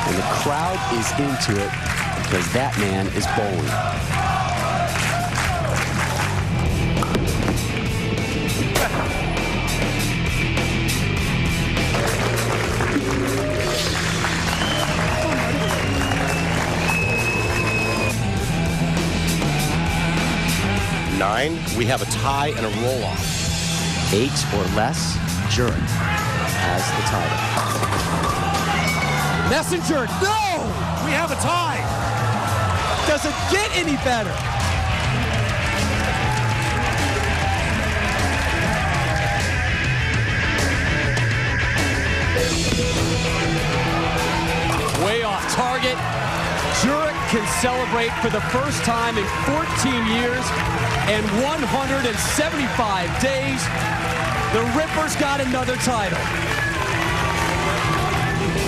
And the crowd is into it because that man is bowling. Nine, we have a tie and a roll-off. 8 or less, Jurek has the title. Messenger, no! We have a tie. Doesn't get any better. Way off target. Jurek can celebrate for the first time in 14 years and 175 days. The Rippers got another title.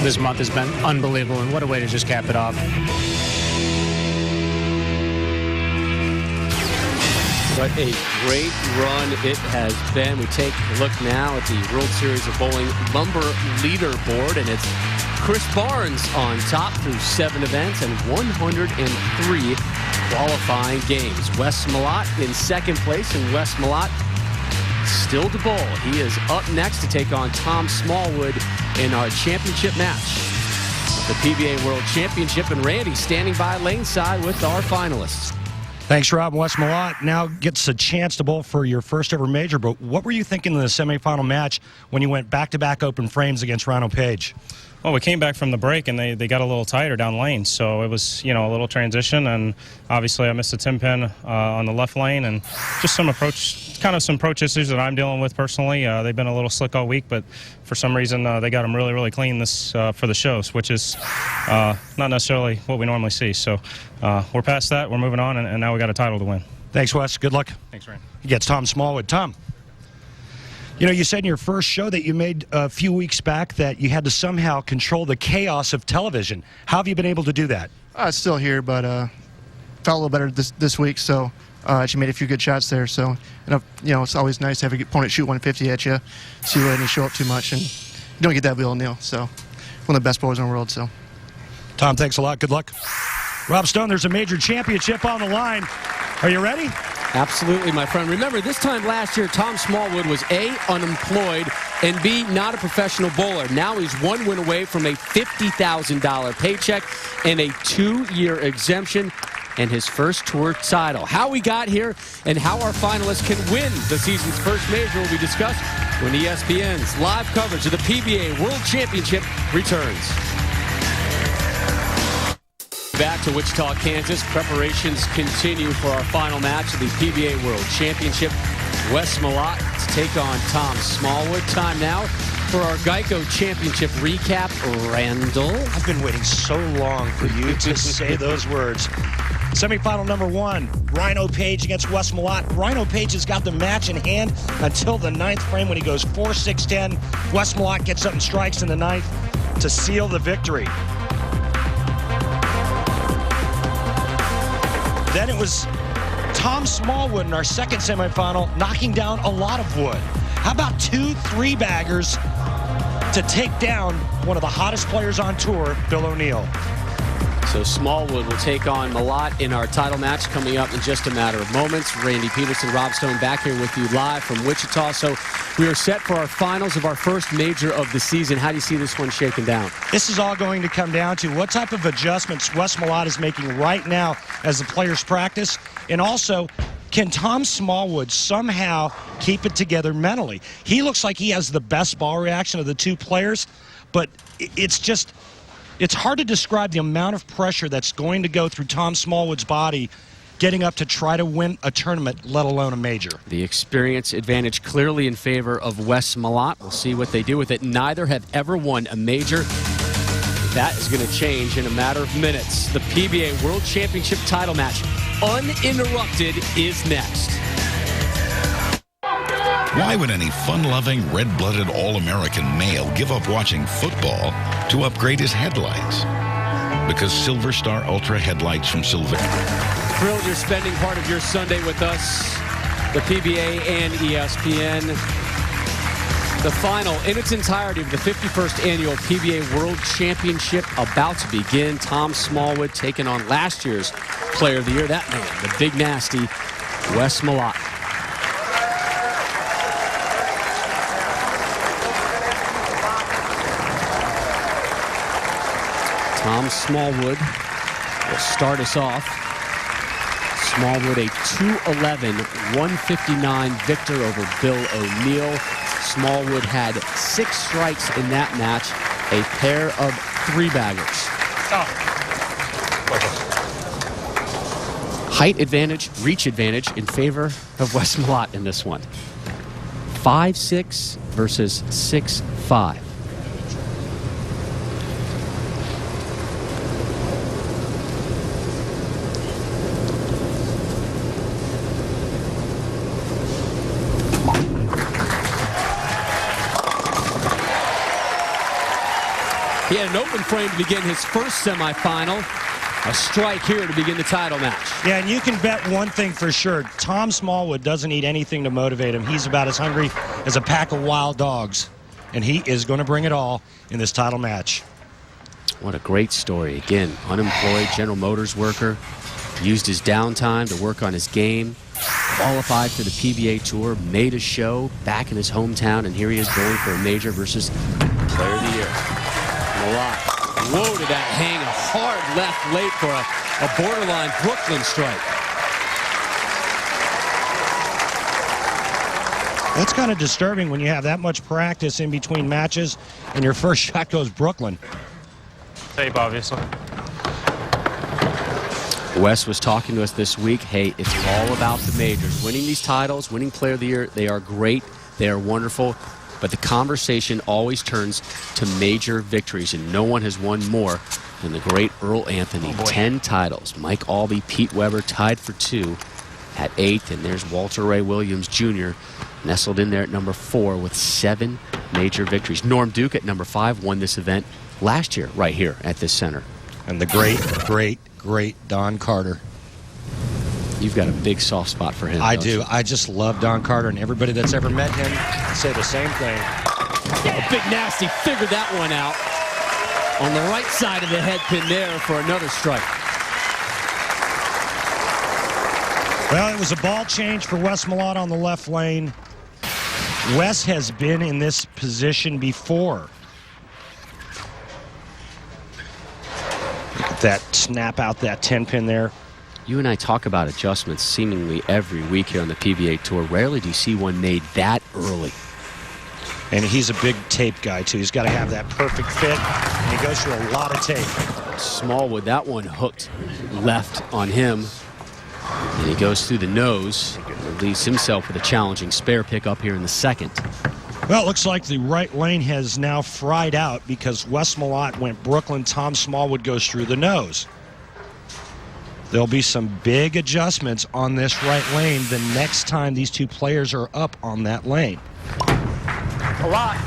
This month has been unbelievable, and what a way to just cap it off. What a great run it has been. We take a look now at the World Series of Bowling Lumber leaderboard, and it's Chris Barnes on top through 7 events and 103 qualifying games. Wes Malott in second place, and Wes Malott still to bowl. He is up next to take on Tom Smallwood in our championship match, the PBA World Championship, and Randy standing by lane side with our finalists. Thanks, Rob. Wes Malott now gets a chance to bowl for your first ever major, but what were you thinking in the semifinal match when you went back-to-back open frames against Rhino Page? Well, we came back from the break, and they got a little tighter down lane, so it was, you know, a little transition, and obviously I missed a 10-pin on the left lane, and just some approach issues that I'm dealing with personally. They've been a little slick all week, but for some reason they got them really, really clean this for the shows, which is not necessarily what we normally see. So we're past that, we're moving on, and now we got a title to win. Thanks, Wes. Good luck. Thanks, Ryan. He gets Tom Smallwood. Tom. You know, you said in your first show that you made a few weeks back that you had to somehow control the chaos of television. How have you been able to do that? It's still here, but felt a little better this week, so actually made a few good shots there. So, you know, it's always nice to have an opponent shoot 150 at you, so you didn't show up too much, and you don't get that willy-nilly. So, one of the best bowlers in the world. So, Tom, thanks a lot. Good luck. Rob Stone, there's a major championship on the line. Are you ready? Absolutely, my friend. Remember, this time last year, Tom Smallwood was A, unemployed, and B, not a professional bowler. Now he's one win away from a $50,000 paycheck and a 2-year exemption and his first tour title. How we got here and how our finalists can win the season's first major will be discussed when ESPN's live coverage of the PBA World Championship returns. Back to Wichita, Kansas. Preparations continue for our final match of the PBA World Championship. Wes Malott to take on Tom Smallwood. Time now for our Geico Championship recap. Randall. I've been waiting so long for you to say those words. Semifinal number 1, Rhino Page against Wes Malott. Rhino Page has got the match in hand until the 9th frame when he goes 4-6-10. Wes Malott gets up and strikes in the 9th to seal the victory. Then it was Tom Smallwood in our second semifinal knocking down a lot of wood. How about 2 3-baggers to take down one of the hottest players on tour, Bill O'Neill? So Smallwood will take on Malott in our title match coming up in just a matter of moments. Randy Peterson, Rob Stone back here with you live from Wichita. So we are set for our finals of our first major of the season. How do you see this one shaking down? This is all going to come down to what type of adjustments Wes Malott is making right now as the players practice. And also, can Tom Smallwood somehow keep it together mentally? He looks like he has the best ball reaction of the 2 players, but it's hard to describe the amount of pressure that's going to go through Tom Smallwood's body getting up to try to win a tournament, let alone a major. The experience advantage clearly in favor of Wes Malott. We'll see what they do with it. Neither have ever won a major. That is going to change in a matter of minutes. The PBA World Championship title match, uninterrupted, is next. Why would any fun-loving, red-blooded All-American male give up watching football to upgrade his headlights? Because Silver Star Ultra headlights from Silver. Thrilled you're spending part of your Sunday with us, the PBA and ESPN. The final in its entirety of the 51st annual PBA World Championship about to begin. Tom Smallwood taking on last year's Player of the Year. That man, the big nasty, Wes Malott. Tom Smallwood will start us off. Smallwood a 2-11, 159 victor over Bill O'Neill. Smallwood had 6 strikes in that match, a pair of 3-baggers. Height advantage, reach advantage in favor of Wes Malott in this one. 5'6" versus 6'5". He had an open frame to begin his first semifinal. A strike here to begin the title match. Yeah, and you can bet one thing for sure. Tom Smallwood doesn't need anything to motivate him. He's about as hungry as a pack of wild dogs. And he is going to bring it all in this title match. What a great story. Again, unemployed General Motors worker. Used his downtime to work on his game. Qualified for the PBA Tour. Made a show back in his hometown. And here he is going for a major versus Player of the Year. Malott. Whoa, did that hang a hard left late for a borderline Brooklyn strike. That's kind of disturbing when you have that much practice in between matches and your first shot goes Brooklyn. Tape, obviously. Wes was talking to us this week. Hey, it's all about the majors. Winning these titles, winning Player of the Year, they are great. They are wonderful. But the conversation always turns to major victories, and no one has won more than the great Earl Anthony. 10 titles. Mike Albee, Pete Weber tied for 2 at 8th, and there's Walter Ray Williams Jr. nestled in there at number 4 with 7 major victories. Norm Duke at number 5 won this event last year right here at this center. And the great Don Carter. You've got a big soft spot for him. I do. I just love Don Carter, and everybody that's ever met him can say the same thing. Oh, Big Nasty figured that one out on the right side of the head pin there for another strike. Well, it was a ball change for Wes Malott on the left lane. Wes has been in this position before. Look at that snap out that 10 pin there. You and I talk about adjustments seemingly every week here on the PBA Tour. Rarely do you see one made that early. And he's a big tape guy, too. He's got to have that perfect fit, and he goes through a lot of tape. Smallwood, that one hooked left on him. And he goes through the nose and leaves himself with a challenging spare pick up here in the second. Well, it looks like the right lane has now fried out because Wes Malott went Brooklyn. Tom Smallwood goes through the nose. There'll be some big adjustments on this right lane the next time these two players are up on that lane. A lot.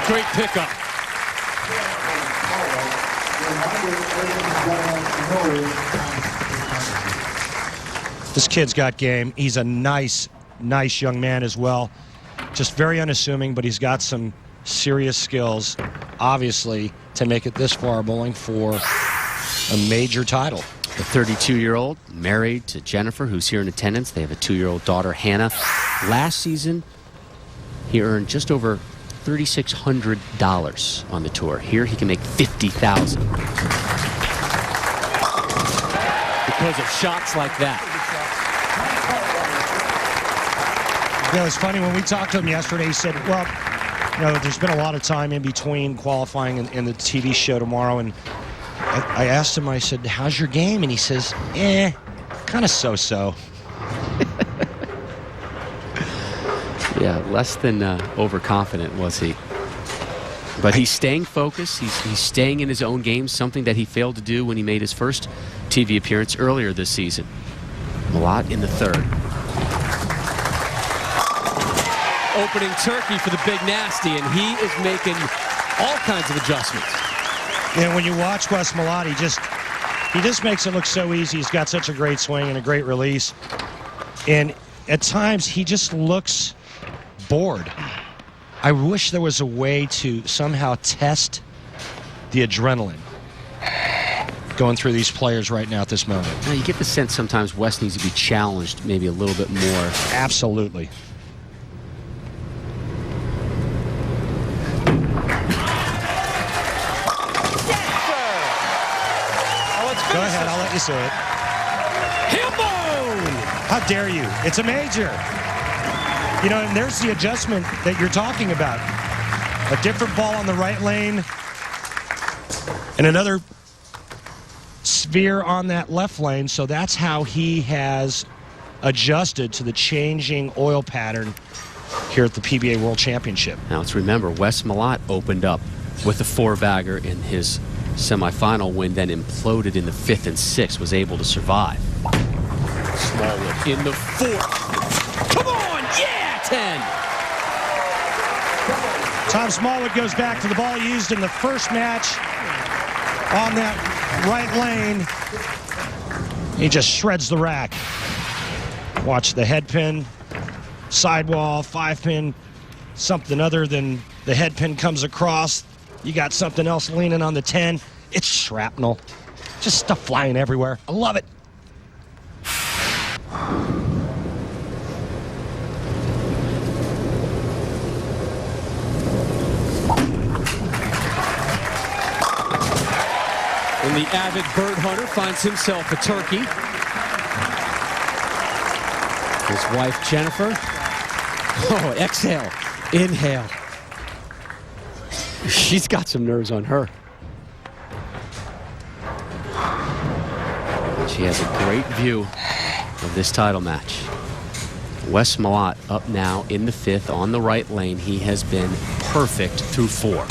Great pickup. This kid's got game. He's a nice young man as well. Just very unassuming, but he's got some serious skills, obviously, to make it this far bowling for a major title. The 32-year-old, married to Jennifer, who's here in attendance. They have a 2-year-old daughter, Hannah. Last season, he earned just over $3,600 on the tour. Here, he can make $50,000 because of shots like that. Yeah, it's funny, when we talked to him yesterday, he said, well, you know, there's been a lot of time in between qualifying and the TV show tomorrow, and I asked him, I said, how's your game? And he says, kind of so-so. Yeah, less than overconfident was he. But he's staying focused. He's staying in his own game, something that he failed to do when he made his first TV appearance earlier this season. Malott in the third. Opening turkey for the Big Nasty, and he is making all kinds of adjustments. And when you watch Wes Malott, he just makes it look so easy. He's got such a great swing and a great release. And at times, he just looks bored. I wish there was a way to somehow test the adrenaline going through these players right now at this moment. Now, you get the sense sometimes Wes needs to be challenged maybe a little bit more. Absolutely. Go ahead, I'll let you say it. Hillbone! How dare you? It's a major. You know, and there's the adjustment that you're talking about. A different ball on the right lane and another sphere on that left lane. So that's how he has adjusted to the changing oil pattern here at the PBA World Championship. Now, let's remember, Wes Malott opened up with a 4-bagger in his semifinal win, then imploded in the 5th and 6th, was able to survive. Smallwood in the 4th. Come on, yeah, 10. Tom Smallwood goes back to the ball he used in the first match on that right lane. He just shreds the rack. Watch the head pin, sidewall, 5-pin, something other than the head pin comes across. You got something else leaning on the 10. It's shrapnel. Just stuff flying everywhere. I love it. And the avid bird hunter finds himself a turkey. His wife, Jennifer, Oh, exhale, inhale. She's got some nerves on her. She has a great view of this title match. Wes Malott up now in the 5th on the right lane. He has been perfect through 4.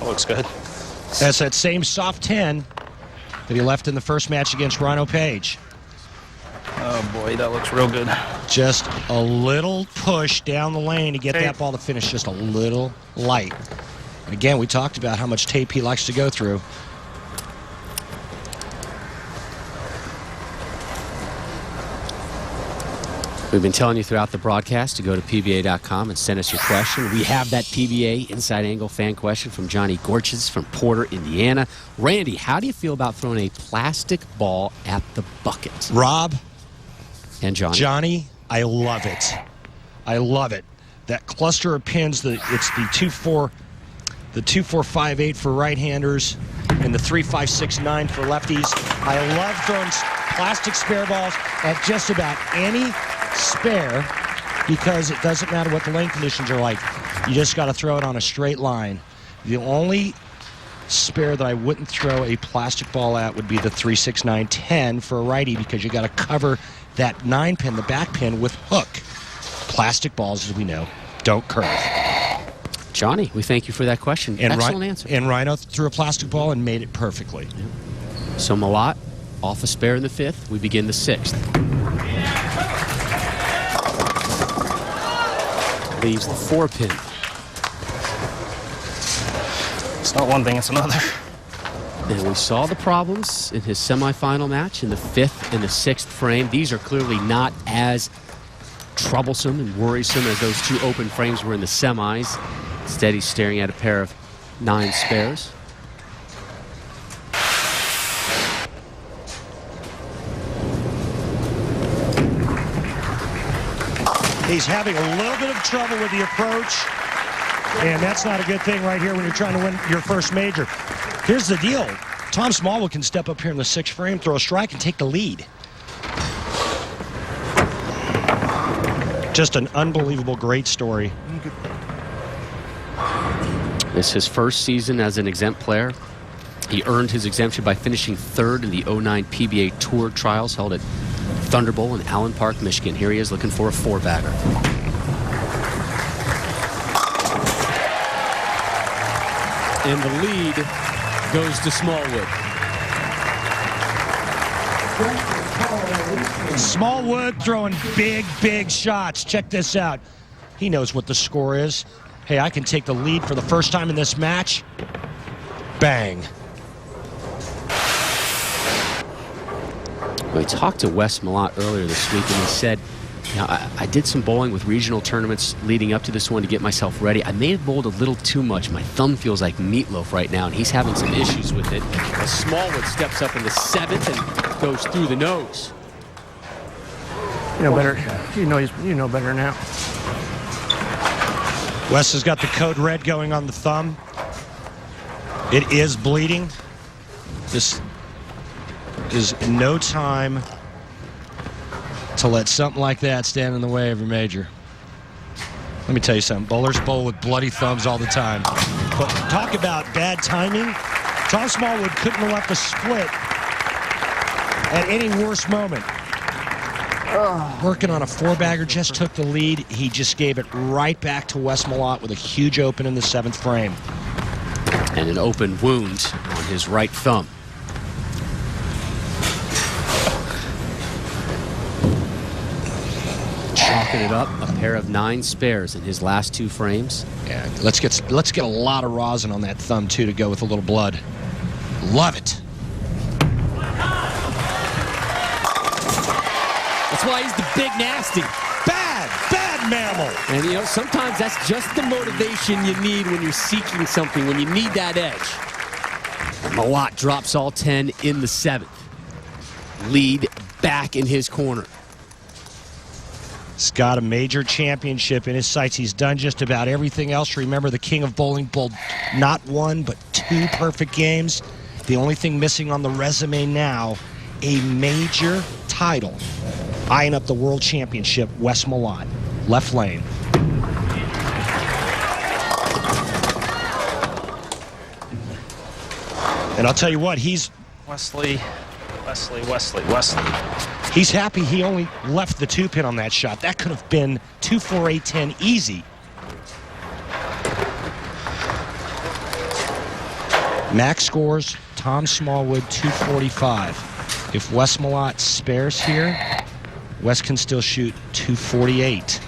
Looks good. That's that same soft 10 that he left in the first match against Rhino Page. Oh boy, that looks real good. Just a little push down the lane to get that ball to finish just a little light. And again, we talked about how much tape he likes to go through. We've been telling you throughout the broadcast to go to PBA.com and send us your question. We have that PBA Inside Angle fan question from Johnny Gorches from Porter, Indiana. Randy, how do you feel about throwing a plastic ball at the bucket? Rob and Johnny. Johnny, I love it. I love it. That cluster of pins, it's the 2-4-5-8 for right-handers and the 3-5-6-9 for lefties. I love throwing plastic spare balls at just about any spare because it doesn't matter what the lane conditions are like. You just got to throw it on a straight line. The only spare that I wouldn't throw a plastic ball at would be the 3-6-9-10 for a righty because you got to cover that 9 pin, the back pin, with hook. Plastic balls, as we know, don't curve. Johnny, we thank you for that question. And excellent answer. And Rhino threw a plastic ball and made it perfectly. Yeah. So Malott off a spare in the 5th. We begin the 6th. Leaves the 4 pin. It's not one thing, it's another. And we saw the problems in his semifinal match in the 5th and the 6th frame. These are clearly not as troublesome and worrisome as those 2 open frames were in the semis. Instead, he's staring at a pair of 9 spares. He's having a little bit of trouble with the approach, and that's not a good thing right here when you're trying to win your first major. Here's the deal. Tom Smallwood can step up here in the 6th frame, throw a strike, and take the lead. Just an unbelievable, great story. This is his first season as an exempt player. He earned his exemption by finishing 3rd in the 09 PBA Tour Trials held at Thunder Bowl in Allen Park, Michigan. Here he is looking for a 4-bagger. And the lead goes to Smallwood. Smallwood throwing big, big shots. Check this out. He knows what the score is. Hey, I can take the lead for the first time in this match. Bang. Well, I talked to Wes Malott earlier this week, and he said, you know, I did some bowling with regional tournaments leading up to this one to get myself ready. I may have bowled a little too much. My thumb feels like meatloaf right now, and he's having some issues with it. As Smallwood steps up in the 7th and goes through the nose. You know better. You know better now. Wes has got the code red going on the thumb. It is bleeding. This is no time to let something like that stand in the way of your major. Let me tell you something. Bowlers bowl with bloody thumbs all the time. But talk about bad timing. Tom Smallwood couldn't have left a split at any worse moment. Working on a 4-bagger, just took the lead. He just gave it right back to Wes Malott with a huge open in the 7th frame. And an open wound on his right thumb. Chalking it up, a pair of 9 spares in his last 2 frames. Yeah, let's get a lot of rosin on that thumb too to go with a little blood. Love it. That's why he's the big nasty. Bad mammal. And, you know, sometimes that's just the motivation you need when you're seeking something, when you need that edge. Malott drops all 10 in the 7th. Lead back in his corner. He's got a major championship in his sights. He's done just about everything else. Remember, the king of bowling bowled not 1, but 2 perfect games. The only thing missing on the resume now, a major title. Eyeing up the World Championship, Wes Malott, left lane. And I'll tell you what, he's... Wesley. He's happy he only left the 2-pin on that shot. That could have been 2-4-8-10 easy. Max scores, Tom Smallwood, 245. If Wes Malott spares here, Wes can still shoot 248.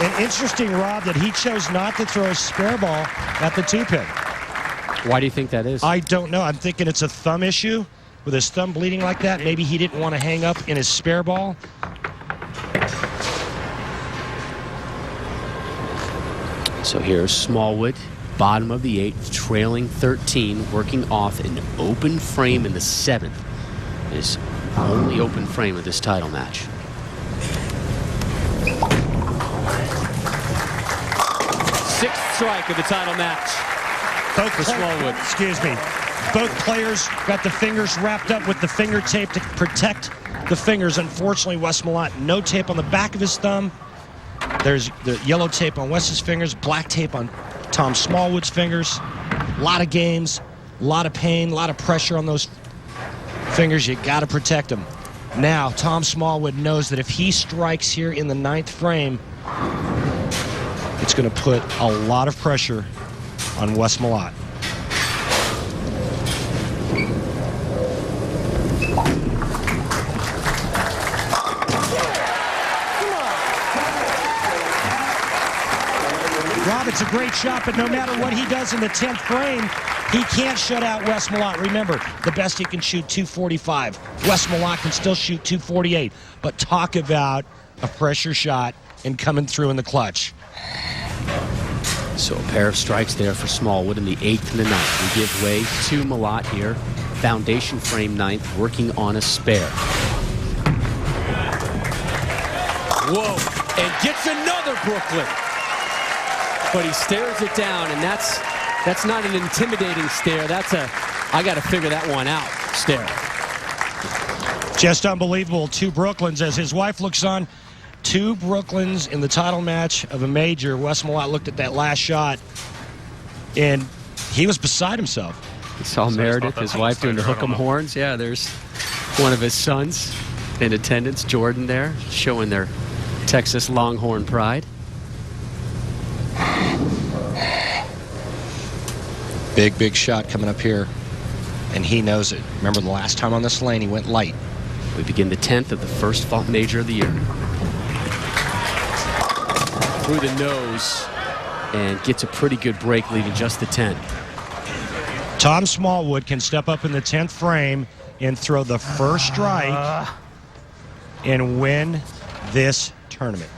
And interesting, Rob, that he chose not to throw a spare ball at the 2-pin. Why do you think that is? I don't know. I'm thinking it's a thumb issue. With his thumb bleeding like that, maybe he didn't want to hang up in his spare ball. So here's Smallwood, bottom of the 8th, trailing 13, working off an open frame in the 7th. His only open frame of this title match. Sixth strike of the title match for Smallwood. Excuse me. Both players got the fingers wrapped up with the finger tape to protect the fingers. Unfortunately, Wes Malott, no tape on the back of his thumb. There's the yellow tape on Wes's fingers, black tape on Tom Smallwood's fingers. A lot of games, a lot of pain, a lot of pressure on those fingers. You got to protect them. Now, Tom Smallwood knows that if he strikes here in the 9th frame, it's going to put a lot of pressure on Wes Malott. Rob, it's a great shot, but no matter what he does in the 10th frame, he can't shut out Wes Malott. Remember, the best he can shoot 245. Wes Malott can still shoot 248, but talk about a pressure shot and coming through in the clutch. So a pair of strikes there for Smallwood in the 8th and the 9th. We give way to Malott here. Foundation frame 9th, working on a spare. Whoa, and gets another Brooklyn. But he stares it down, and that's not an intimidating stare. That's a, I got to figure that one out stare. Just unbelievable. 2 Brooklyns as his wife looks on. 2 Brooklyns in the title match of a major. Wes Malott looked at that last shot, and he was beside himself. He saw Meredith, his wife, doing the hook 'em horns. Yeah, there's one of his sons in attendance, Jordan there, showing their Texas Longhorn pride. Big shot coming up here, and he knows it. Remember the last time on this lane, he went light. We begin the 10th of the first fault major of the year. Through the nose, and gets a pretty good break, leaving just the 10. Tom Smallwood can step up in the 10th frame and throw the first strike and win this tournament.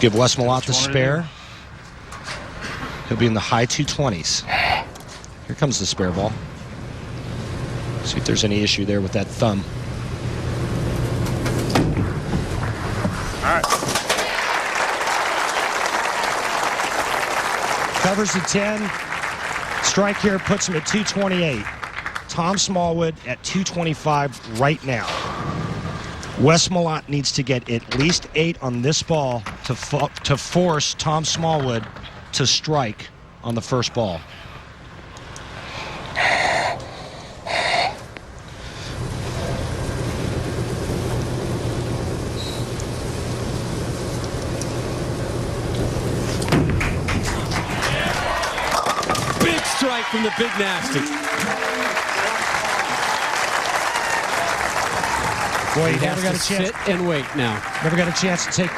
Give Wes Malott the spare. He'll be in the high 220s. Here comes the spare ball. See if there's any issue there with that thumb. All right. Covers the 10. Strike here puts him at 228. Tom Smallwood at 225 right now. Wes Malott needs to get at least 8 on this ball to force Tom Smallwood to strike on the first ball. Big strike from the Big Nasty. Boy, he never got a chance. Sit and wait now. Never got a chance to take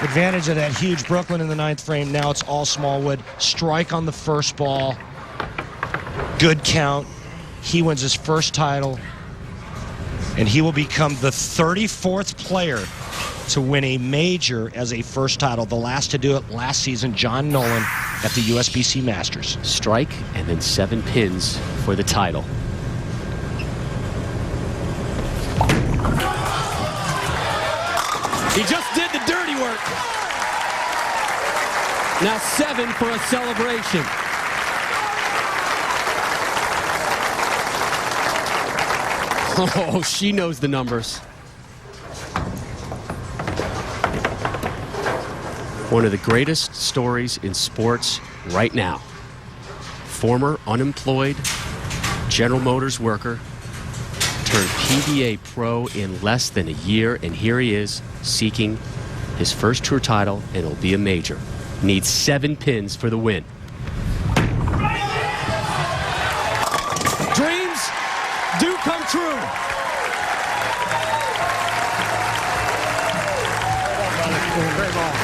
advantage of that huge Brooklyn in the 9th frame. Now it's all Smallwood. Strike on the first ball. Good count. He wins his first title. And he will become the 34th player to win a major as a first title. The last to do it last season, John Nolan at the USBC Masters. Strike and then 7 pins for the title. He just did the dirty work. Now 7 for a celebration. Oh, she knows the numbers. One of the greatest stories in sports right now. Former unemployed General Motors worker turned PBA pro in less than a year, and here he is seeking his first tour title, and it'll be a major. Needs 7 pins for the win. Dreams do come true. Great ball.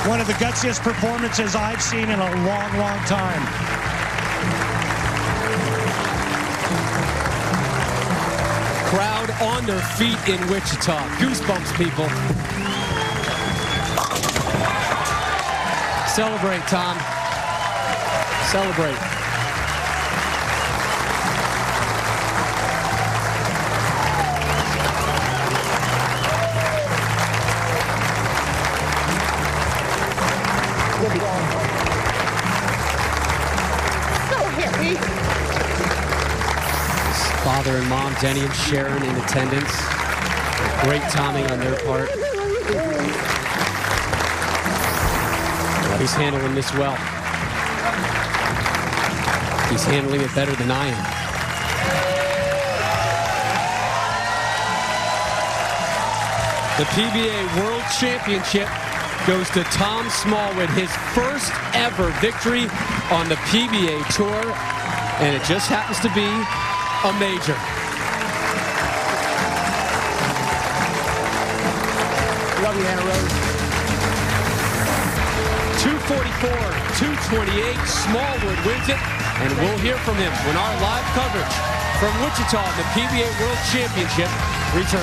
One of the gutsiest performances I've seen in a long, long time. Crowd on their feet in Wichita. Goosebumps, people. Celebrate, Tom. Celebrate. So happy. Father and mom, Denny and Sharon, in attendance. Great timing on their part. He's handling this well. He's handling it better than I am. The PBA World Championship goes to Tom Smallwood, his first ever victory on the PBA Tour, and it just happens to be a major. Love you, Anna Rose. 244, 228, Smallwood wins it, and we'll hear from him when our live coverage from Wichita, the PBA World Championship, returns.